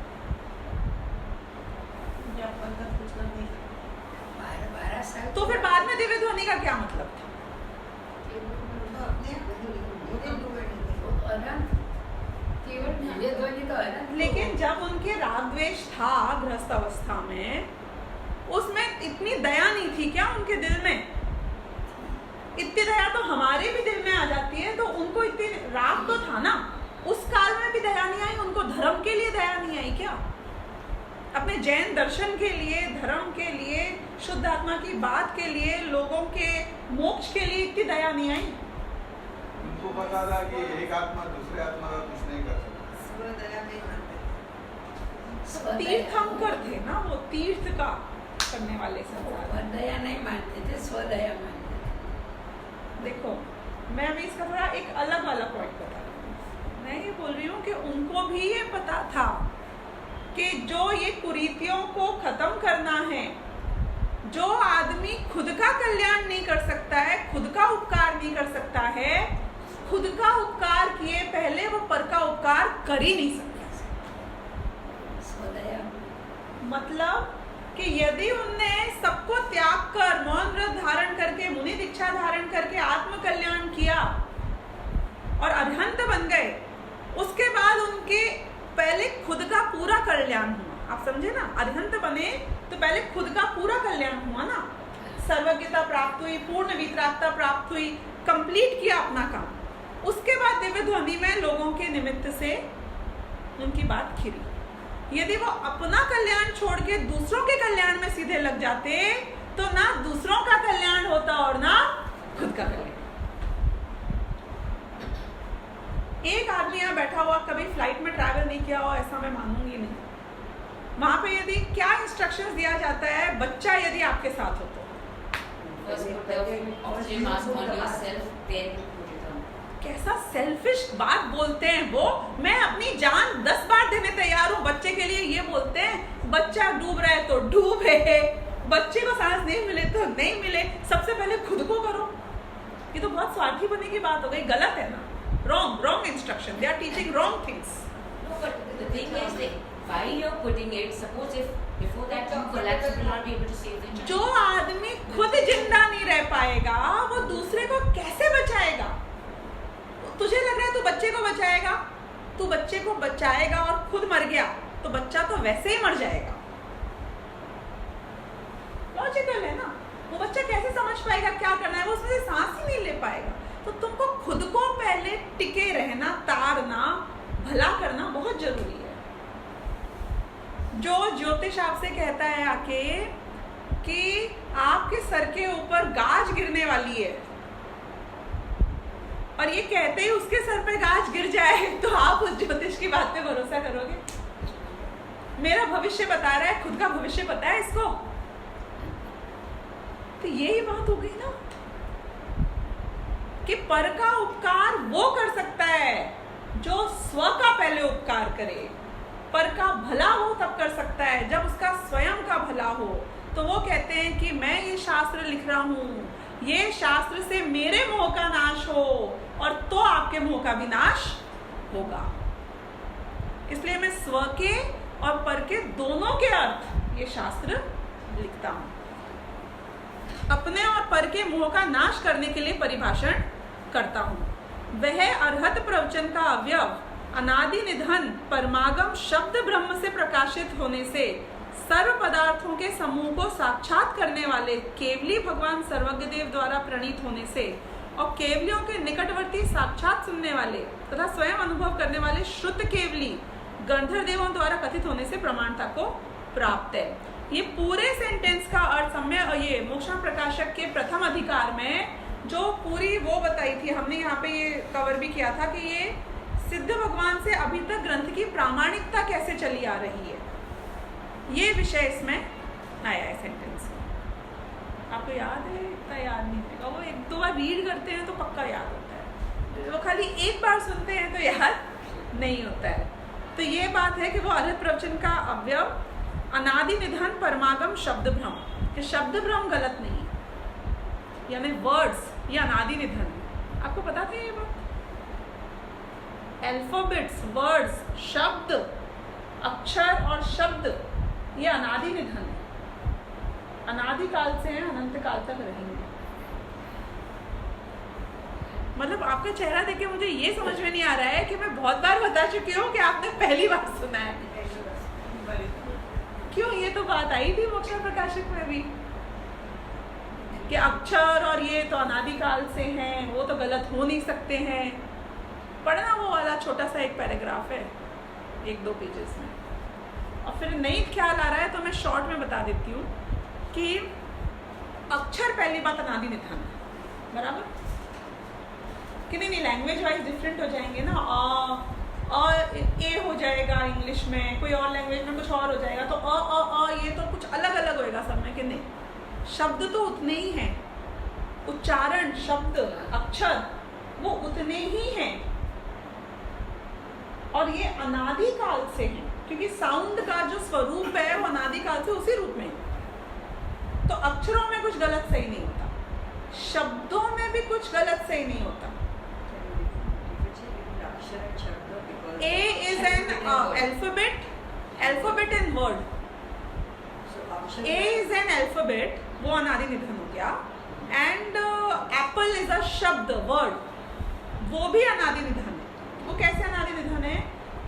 तो फिर बाद में दिव्य ध्वनि का क्या मतलब था? लेकिन जब उनके राग द्वेष था गृहस्थ अवस्था में, उसमें इतनी दया नहीं थी क्या उनके दिल में? इतनी दया तो हमारे भी दिल में आ जाती है। तो उनको इतनी राग तो था ना, उस काल में भी दया नहीं आई। उनको धर्म के लिए दया नहीं आई क्या? अपने जैन दर्शन के लिए, धर्म के लिए, शुद्ध आत्मा की बात के लिए, लोगों के मोक्ष के लिए इतनी दया नहीं आई? उनको पता था कि एक आत्मा दूसरे आत्मा का कुछ नहीं कर सकता। तीर्थंकर थे ना, वो तीर्थ का करने वाले संसार। दया नहीं मानते थे, स्वदया मानते थे। देखो, मैं अभी इसका थोड़ा एक अलग वाला पॉइंट बता रही हूँ। मैं ये बोल रही हूँ कि उनको भी ये पता था कि जो ये कुरीतियों को खत्म करना है, जो आदमी खुद का कल्याण नहीं कर सकता है, खुद का उपकार नहीं कर सकता है, खुद का उपकार किए पहले वो पर का उपकार कर ही नहीं सकता। मतलब कि यदि उनने सबको त्याग कर मौन व्रत धारण करके, मुनि दीक्षा धारण करके आत्म कल्याण किया और अरहंत बन गए, उसके बाद उनके पहले खुद का पूरा कल्याण हुआ। आप समझे ना, अरहंत बने तो पहले खुद का पूरा कल्याण हुआ ना, सर्वज्ञता प्राप्त हुई, पूर्ण वितरागता प्राप्त हुई, कंप्लीट किया अपना काम। उसके बाद दिव्य ध्वनि में लोगों के निमित्त से उनकी बात खिरी। यदि वो अपना कल्याण छोड़ के दूसरों के कल्याण में सीधे लग जाते तो ना दूसरों का कल्याण होता और ना खुद का कल्याण। एक आदमी यहाँ बैठा हुआ कभी फ्लाइट में ट्रैवल नहीं किया हो, ऐसा मैं मानूंगी नहीं। वहां पे यदि क्या इंस्ट्रक्शंस दिया जाता है, बच्चा यदि आपके साथ हो तो कैसा सेल्फिश बात बोलते हैं वो। मैं अपनी जान 10 बार देने तैयार हूँ बच्चे के लिए, ये बोलते हैं बच्चा डूब रहा है तो डूबे, बच्चे को सांस नहीं मिले तो नहीं मिले, सबसे पहले खुद को करो। ये तो बहुत स्वार्थी बनने की बात हो गई, गलत है ना। wrong instruction, they are teaching wrong things. No, but the thing is that while you're putting it, suppose if before that you collapse, you will not be able to save the child. जो आदमी खुद जिंदा नहीं रह पाएगा वो दूसरे को कैसे बचाएगा? तुझे लग रहा है तू बच्चे को बचाएगा, तू बच्चे को बचाएगा और खुद मर गया तो बच्चा तो वैसे ही मर जाएगा। लॉजिकल है ना। वो बच्चा कैसे समझ पाएगा क्या करना है? वो उसमें से सांस ही नहीं ले पाएगा। तो तुमको खुद को पहले टिके रहना, तारना, भला करना बहुत जरूरी है। जो ज्योतिष आपसे कहता है आके कि आपके सर के ऊपर गाज गिरने वाली है और ये कहते ही उसके सर पे गाज गिर जाए तो आप उस ज्योतिष की बात पे भरोसा करोगे? मेरा भविष्य बता रहा है, खुद का भविष्य पता है इसको। तो यही बात हो गई ना कि पर का उपकार वो कर सकता है जो स्व का पहले उपकार करे। पर का भला वो तब कर सकता है जब उसका स्वयं का भला हो। तो वो कहते हैं कि मैं ये शास्त्र लिख रहा हूँ, ये शास्त्र से मेरे मोह का नाश हो और तो आपके मोह का भी नाश होगा। इसलिए मैं स्व के और पर के दोनों के अर्थ ये शास्त्र लिखता हूँ। अपने और पर के मोह का नाश करने के लिए परिभाषण करता हूँ। वह अर्हत प्रवचन का अवयव अनादि निधन परमागम शब्द ब्रह्म से प्रकाशित होने से सर्व पदार्थों के समूह को साक्षात करने वाले केवली भगवान सर्वज्ञ देव द्वारा प्रणीत होने से और केवलियों के निकटवर्ती साक्षात सुनने वाले तथा स्वयं अनुभव करने वाले श्रुत केवली गंधर्व देवों द्वारा कथित होने से प्रमाणता को प्राप्त है। ये पूरे सेंटेंस का अर्थ सम्य ये मोक्षण प्रकाशक के प्रथम अधिकार में जो पूरी वो बताई थी हमने, यहाँ पे ये कवर भी किया था कि ये सिद्ध भगवान से अभी तक ग्रंथ की प्रामाणिकता कैसे चली आ रही है, ये विषय इसमें आया है सेंटेंस में। आपको याद है? इतना याद नहीं होगा, वो एक दो बार रीड करते हैं तो पक्का याद होता है, वो खाली एक बार सुनते हैं तो याद नहीं होता है। तो ये बात है कि वो अर्हत प्रवचन का अवयव अनादि निधन परमागम शब्द भ्रम, कि शब्द भ्रम गलत नहीं है, यानी वर्ड्स ये अनादि निधन है। आपको पता था ये बात? अल्फाबेट्स, वर्ड्स, शब्द, अक्षर और शब्द ये अनादि निधन है, अनादि काल से हैं, अनंत काल तक रहेंगे। मतलब आपका चेहरा देख के मुझे ये समझ में नहीं आ रहा है कि मैं बहुत बार बता चुकी हूँ कि आपने पहली बार सुना है। क्यों? ये तो बात आई थी मोक्षण प्रकाशक में भी कि अक्षर और ये तो अनादि काल से हैं, वो तो गलत हो नहीं सकते हैं। पढ़ना वो वाला छोटा सा एक पैराग्राफ है, एक दो पेजेस में। और फिर नहीं ख्याल आ रहा है तो मैं शॉर्ट में बता देती हूँ कि अक्षर पहली बात अनादि निधन है, बराबर? कि नहीं लैंग्वेज वाइज डिफरेंट हो जाएंगे ना, और ए हो जाएगा इंग्लिश में, कोई और लैंग्वेज में कुछ और हो जाएगा, तो ये तो कुछ अलग अलग होएगा सब में, कि नहीं शब्द तो उतने ही हैं, उच्चारण, शब्द, अक्षर वो उतने ही हैं, और ये अनादि काल से हैं, क्योंकि साउंड का जो स्वरूप है वो अनादि काल से उसी रूप में है। तो अक्षरों में कुछ गलत सही नहीं होता, शब्दों में भी कुछ गलत सही नहीं होता। A is an alphabet and word. A is an alphabet, वो अनादि निधन हो गया, and apple is a शब्द, word, वो भी अनादि निधन है। वो कैसे अनादि निधन है?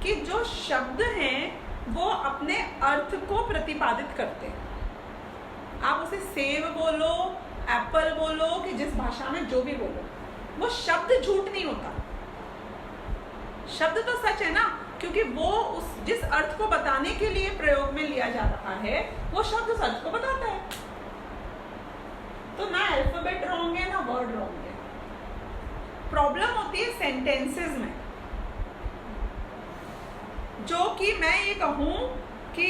कि जो शब्द हैं वो अपने अर्थ को प्रतिपादित करते हैं। आप उसे सेब बोलो, एप्पल बोलो, कि जिस भाषा में जो भी बोलो, वो शब्द झूठ नहीं होता। शब्द तो सच है ना, क्योंकि वो उस जिस अर्थ को बताने के लिए प्रयोग में लिया जा रहा है वो शब्द सच को बताता है। तो ना अल्फाबेट रॉन्ग है ना वर्ड रॉन्ग है। प्रॉब्लम होती है सेंटेंसेस में, जो कि मैं ये कहूँ कि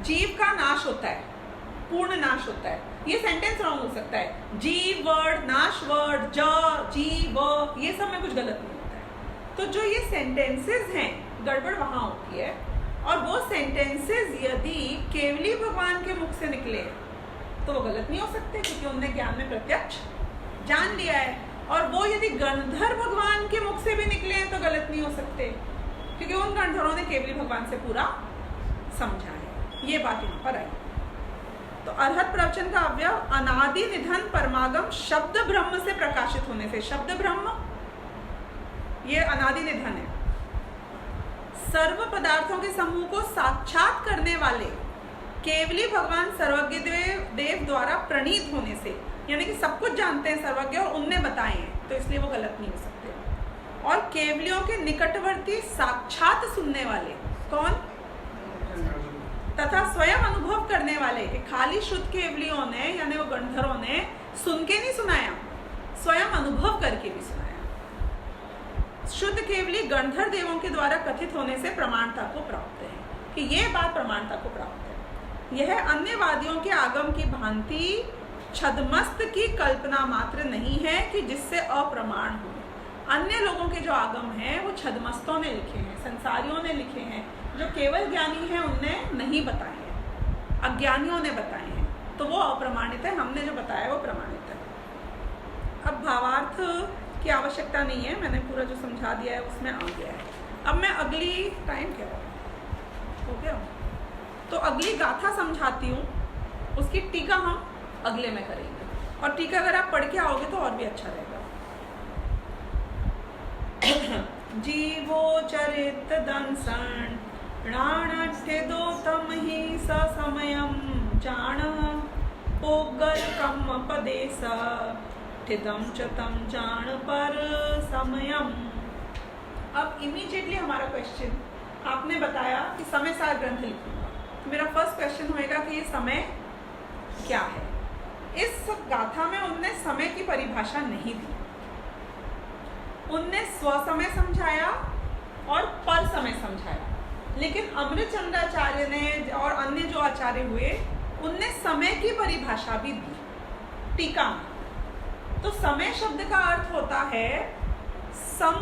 जीव का नाश होता है, पूर्ण नाश होता है, ये सेंटेंस रॉन्ग हो सकता है। जीव वर्ड, नाश वर्ड, ज, जी, व, ये सब में कुछ गलत नहीं होता है। तो जो ये सेंटेंसेस हैं गड़बड़ वहाँ होती है, और वो सेंटेंसेस यदि केवली भगवान के मुख से निकले तो वो गलत नहीं हो सकते, क्योंकि उनने ज्ञान में प्रत्यक्ष जान लिया है। और वो यदि गंधर्व भगवान के मुख से भी निकले हैं तो गलत नहीं हो सकते, क्योंकि उन गंधर्वों ने केवली भगवान से पूरा समझा है। ये बात यहाँ पर आई। तो अर्हत प्रवचन का अवयव अनादि निधन परमागम शब्द ब्रह्म से प्रकाशित होने से, शब्द ब्रह्म ये अनादि निधन है, सर्व पदार्थों के समूह को साक्षात करने वाले केवली भगवान सर्वज्ञ देव द्वारा प्रणीत होने से, यानी कि सब कुछ जानते हैं सर्वज्ञ और उनने बताए हैं, तो इसलिए वो गलत नहीं हो सकते। और केवलियों के निकटवर्ती साक्षात सुनने वाले कौन? तथा स्वयं अनुभव करने वाले, कि खाली शुद्ध केवलियों ने यानी वो गंधर्वों ने सुन के नहीं सुनाया, स्वयं अनुभव करके भी सुनाया। शुद्ध केवली गंधर्व देवों के द्वारा कथित होने से प्रमाणता को प्राप्त है, कि ये बात प्रमाणता को प्राप्त है। यह अन्य वादियों के आगम की भांति छद्मस्त की कल्पना मात्र नहीं है कि जिससे अप्रमाण हो। अन्य लोगों के जो आगम हैं वो छद्मस्तों ने लिखे हैं, संसारियों ने लिखे हैं, जो केवल ज्ञानी हैं उनने नहीं बताए हैं, अज्ञानियों ने बताए हैं, तो वो अप्रमाणित है। हमने जो बताया वो प्रमाणित है। अब भावार्थ की आवश्यकता नहीं है, मैंने पूरा जो समझा दिया है उसमें आ गया है। अब मैं अगली टाइम क्या हो गया, तो अगली गाथा समझाती हूँ, उसकी टीका हम अगले में करेंगे। और टीका अगर आप पढ़ के आओगे तो और भी अच्छा रहेगा। जीवो चरित दंसन णाणठ्य दो तम ही समयम जान पोगल कम पदेश ठिदम चतम जान पर समयम। अब इमीडिएटली हमारा क्वेश्चन, आपने बताया कि समय सार ग्रंथ लिखूंगा, तो मेरा फर्स्ट क्वेश्चन होएगा कि ये समय क्या है। इस गाथा में उनने समय की परिभाषा नहीं दी, उनने स्वसमय समझाया और पर समय समझाया। लेकिन अमृतचंद्राचार्य ने और अन्य जो आचार्य हुए उनने समय की परिभाषा भी दी टीका में। तो समय शब्द का अर्थ होता है सम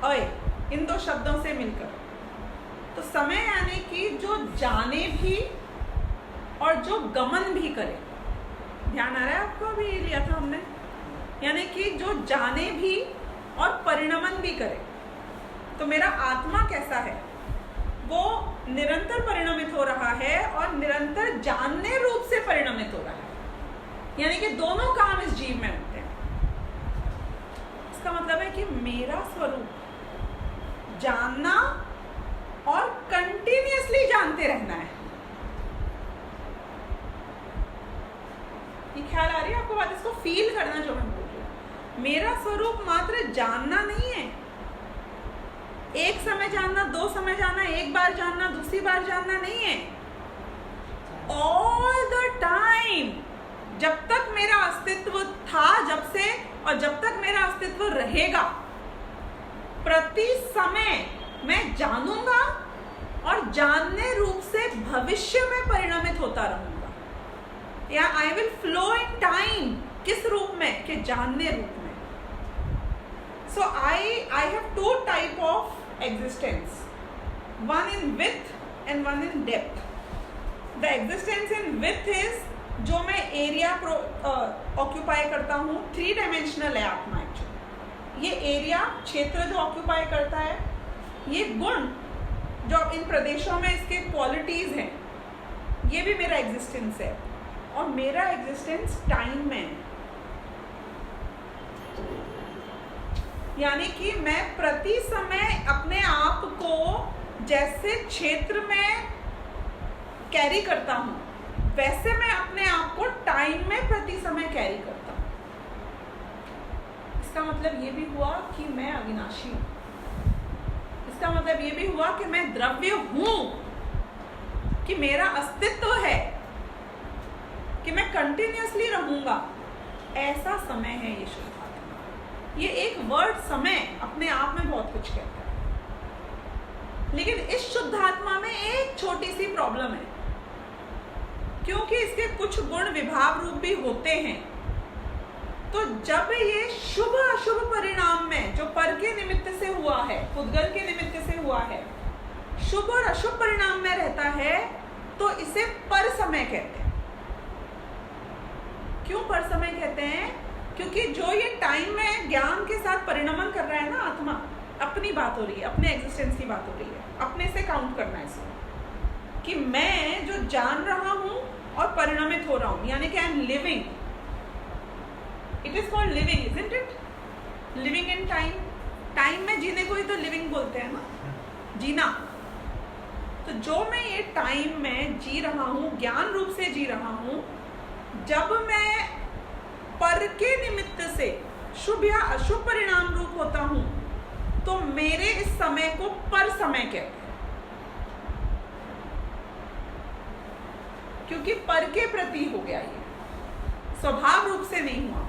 अय, इन दो शब्दों से मिलकर। तो समय यानी कि जो जाने भी और जो गमन भी करे। ध्यान आ रहा है आपको? अभी लिया था हमने, यानी कि जो जाने भी और परिणमन भी करे। तो मेरा आत्मा कैसा है, वो निरंतर परिणमित हो रहा है और निरंतर जानने रूप से परिणमित हो रहा है, यानी कि दोनों काम इस जीव में होते हैं। इसका मतलब है कि मेरा स्वरूप जानना और कंटिन्यूअसली जानते रहना है। ये ख्याल आ रही है आपको बात? इसको फील करना जो मैं बोल रही हूँ। मेरा स्वरूप मात्र जानना नहीं है, एक समय जानना, दो समय जानना, एक बार जानना, दूसरी बार जानना नहीं है। ऑल द टाइम, जब तक मेरा अस्तित्व था, जब से और जब तक मेरा अस्तित्व रहेगा, प्रति समय मैं जानूंगा और जानने रूप से भविष्य में परिणमित होता रहूंगा। या I will flow in time, किस रूप में? कि जानने रूप में। So I have to type of existence, one in width and one in depth. The existence in width is जो मैं एरिया ऑक्यूपाई करता हूँ, 3 डायमेंशनल है आत्मा एक्चुअली। ये एरिया, क्षेत्र जो ऑक्यूपाई करता है, ये गुण जो इन प्रदेशों में इसके क्वालिटीज हैं, ये भी मेरा एग्जिस्टेंस है। और मेरा एग्जिस्टेंस टाइम में है, यानी कि मैं प्रति समय अपने आप को जैसे क्षेत्र में कैरी करता हूँ, वैसे मैं अपने आप को टाइम में प्रति समय कैरी करता हूँ। इसका मतलब ये भी हुआ कि मैं अविनाशी हूँ। इसका मतलब ये भी हुआ कि मैं द्रव्य हूँ, कि मेरा अस्तित्व है, कि मैं कंटिन्यूअसली रहूंगा। ऐसा समय है ये शुद्ध आत्मा। ये एक वर्ड समय अपने आप में बहुत कुछ कहता है, लेकिन इस शुद्ध आत्मा में एक छोटी सी प्रॉब्लम है, क्योंकि इसके कुछ गुण विभाव रूप भी होते हैं। तो जब ये शुभ अशुभ परिणाम में, जो पर के निमित्त से हुआ है, पुद्गल के निमित्त से हुआ है, शुभ और अशुभ परिणाम में रहता है, तो इसे पर समय कहते हैं। क्यों पर समय कहते हैं? क्योंकि जो ये टाइम में ज्ञान के साथ परिणमन कर रहा है ना आत्मा, अपनी बात हो रही है, अपने एग्जिस्टेंस की बात हो रही है, अपने से काउंट करना है इसको, कि मैं जो जान रहा हूं और परिणमित हो रहा हूं, यानी कि I am living. It is called living, isn't it? Living in time. Time में जीने को ही तो लिविंग बोलते हैं ना, जीना। तो जो मैं ये टाइम में जी रहा हूँ, ज्ञान रूप से जी रहा हूँ, जब मैं पर के निमित्त से शुभ या अशुभ परिणाम रूप होता हूँ, तो मेरे इस समय को पर समय कहते हैं, क्योंकि पर के प्रति हो गया, ये स्वभाव रूप से नहीं हुआ।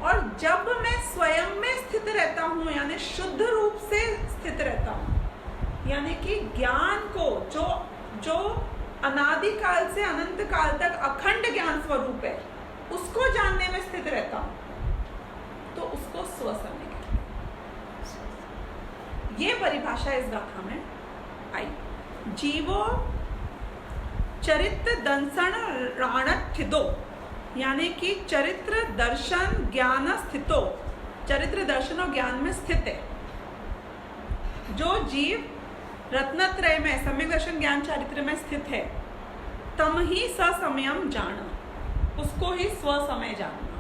और जब मैं स्वयं में स्थित रहता हूँ, यानी शुद्ध रूप से स्थित रहता हूँ, यानी कि ज्ञान को जो अनादि काल से अनंत काल तक अखंड ज्ञान स्वरूप है, उसको जानने में स्थित रहता हूँ, तो उसको स्वसमय कहते हैं। ये परिभाषा इस गाथा में आई। जीवो चरित्र दंसन राणथिदो, यानी कि चरित्र दर्शन ज्ञान स्थितो, चरित्र दर्शन और ज्ञान में स्थित है। जो जीव रत्नत्रय में, सम्यक दर्शन ज्ञान चारित्र में स्थित है, तम ही ससमयम जान, उसको ही स्व समय जानना।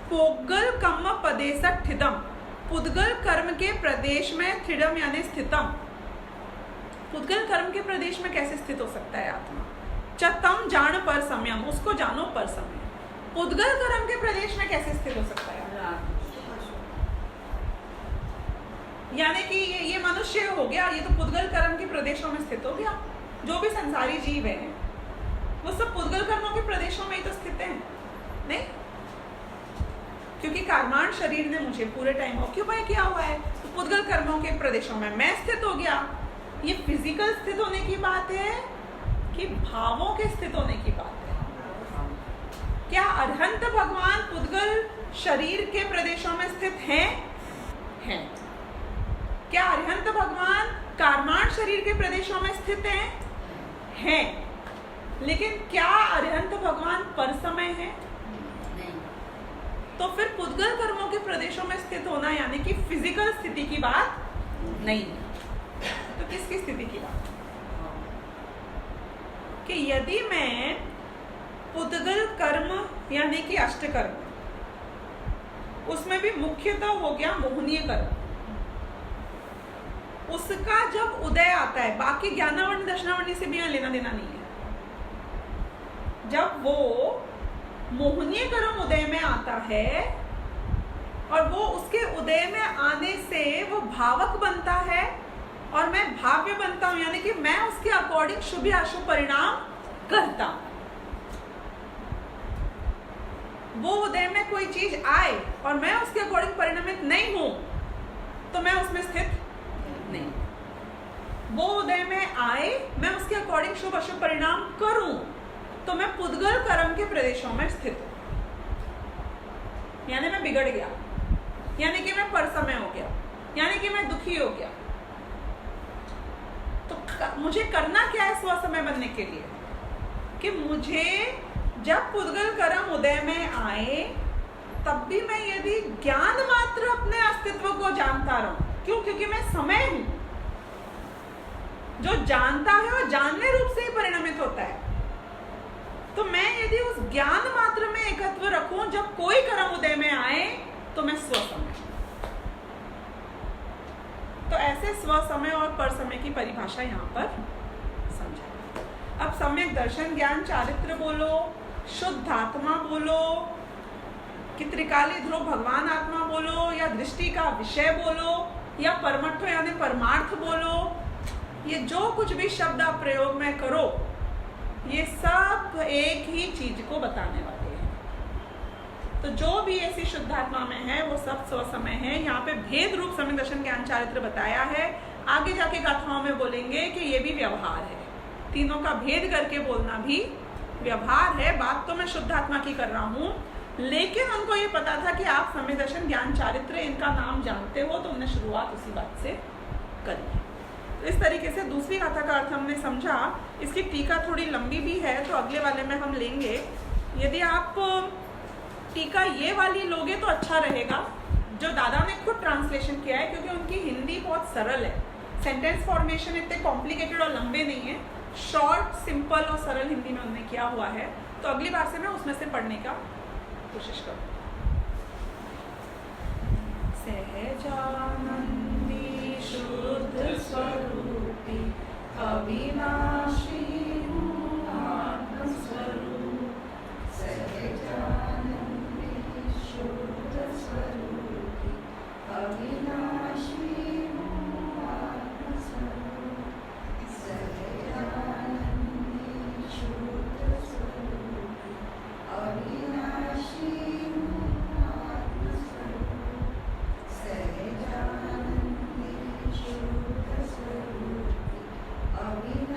पोगल कम्म पदेशठिदम, पुद्गल कर्म के प्रदेश में थिडम यानी स्थितम। पुद्गल कर्म के प्रदेश में कैसे स्थित हो सकता है आत्मा? चतम जान पर समयम, उसको जानो पर समय। पुद्गल कर्म के प्रदेश में कैसे स्थित हो सकता है? यानी कि ये मनुष्य हो गया, ये तो पुद्गल कर्म के प्रदेशों में स्थित हो गया। जो भी संसारी जीव है वो सब पुद्गल कर्मों के प्रदेशों में ही तो स्थित है, नहीं? क्योंकि कर्माण शरीर ने मुझे पूरे टाइम ऑक्यूपाई किया हुआ है, तो पुद्गल कर्मों के प्रदेशों में मैं स्थित हो गया। ये फिजिकल स्थित होने की बात है कि भावों के स्थित होने की बात है? क्या अरहंत भगवान पुद्गल शरीर के प्रदेशों में स्थित हैं? हैं। क्या अरहंत भगवान कर्माण शरीर के प्रदेशों में स्थित हैं? हैं। लेकिन क्या अरहंत भगवान पर समय है? नहीं। तो फिर पुद्गल कर्मों के प्रदेशों में स्थित होना यानी कि फिजिकल स्थिति की बात नहीं है। तो किसकी स्थिति की बात? कि यदि मैं पुद्गल कर्म यानी कि अष्टकर्म, उसमें भी मुख्यतः हो गया मोहनीय कर्म, उसका जब उदय आता है, बाकी ज्ञानावरणी दर्शनावरणी से भी यहाँ लेना देना नहीं है। जब वो मोहनीय कर्म उदय में आता है और वो उसके उदय में आने से वो भावक बनता है और मैं भाव्य बनता हूं, यानी कि मैं उसके अकॉर्डिंग शुभ या अशुभ परिणाम करता हूं। वो उदय में कोई चीज आए और मैं उसके अकॉर्डिंग परिणामित नहीं हूं तो मैं उसमें स्थित नहीं। वो उदय में आए, मैं उसके अकॉर्डिंग शुभ अशुभ परिणाम करूं तो मैं पुद्गल कर्म के प्रदेशों में स्थित हूं, यानी मैं बिगड़ गया, यानी कि मैं परसमय हो गया, यानी कि मैं दुखी हो गया। तो मुझे करना क्या है स्व समय बनने के लिए? कि मुझे जब पुद्गल कर्म उदय में आए तब भी मैं यदि ज्ञान मात्र अपने अस्तित्व को जानता रहूं, क्यों? क्योंकि मैं समय हूं। जो जानता है वो जानने रूप से ही परिणमित होता है। तो मैं यदि उस ज्ञान मात्र में एकत्व रखूं, जब कोई कर्म उदय में आए तो मैं स्व समय। तो ऐसे स्व समय और पर समय की परिभाषा यहाँ पर समझा। अब सम्यक दर्शन ज्ञान चारित्र बोलो, शुद्ध आत्मा बोलो, कि त्रिकाली ध्रुव भगवान आत्मा बोलो, या दृष्टि का विषय बोलो, या परमर्थ यानी परमार्थ बोलो, ये जो कुछ भी शब्द आप प्रयोग में करो, ये सब एक ही चीज को बताने वाले हैं। तो जो भी ऐसी शुद्धात्मा में है वो सब स्व समय है। यहाँ पे भेद रूप सम्यक दर्शन ज्ञान चारित्र बताया है। आगे जाके गाथाओं में बोलेंगे कि ये भी व्यवहार है, तीनों का भेद करके बोलना भी व्यवहार है। बात तो मैं शुद्धात्मा की कर रहा हूँ, लेकिन उनको ये पता था कि आप सम्यक दर्शन ज्ञान चारित्र इनका नाम जानते हो, तो उन्हें शुरुआत उसी बात से करी। तो इस तरीके से दूसरी गाथा का अर्थ हमने समझा। इसकी टीका थोड़ी लंबी भी है तो अगले वाले में हम लेंगे। यदि आप टीका ये वाली लोगे तो अच्छा रहेगा, जो दादा ने खुद ट्रांसलेशन किया है, क्योंकि उनकी हिंदी बहुत सरल है, सेंटेंस फॉर्मेशन इतने कॉम्प्लिकेटेड और लंबे नहीं है, शॉर्ट सिंपल और सरल हिंदी में उन्होंने किया हुआ है। तो अगली बार से मैं उसमें से पढ़ने का कोशिश करूँ। सहजानंदी शुद्ध स्वरूपी अविनाशी आत्मस्वरूप, सहजानंदी शुद्ध स्वरूपी अविनाशी आत्मस्वरूप, सहजानंदी शुद्ध स्वरूपी अविनाशी सहजानंदी शुद्ध स्वरूपी अविनाशी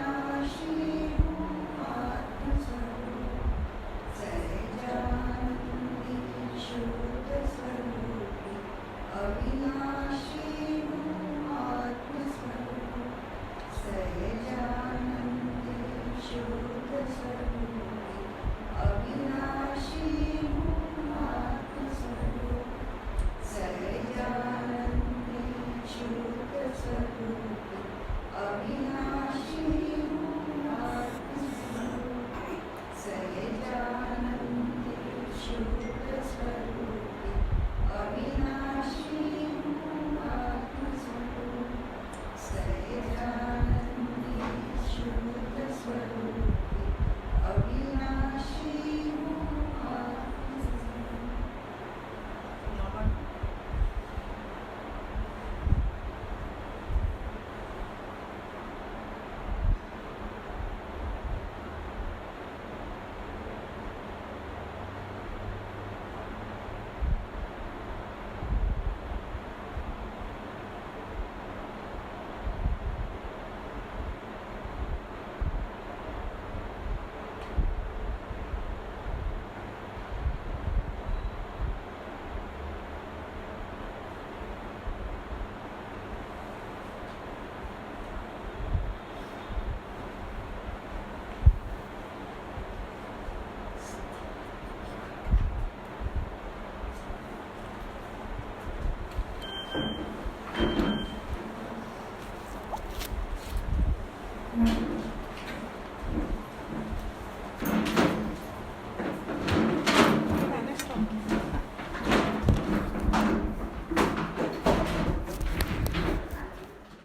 है।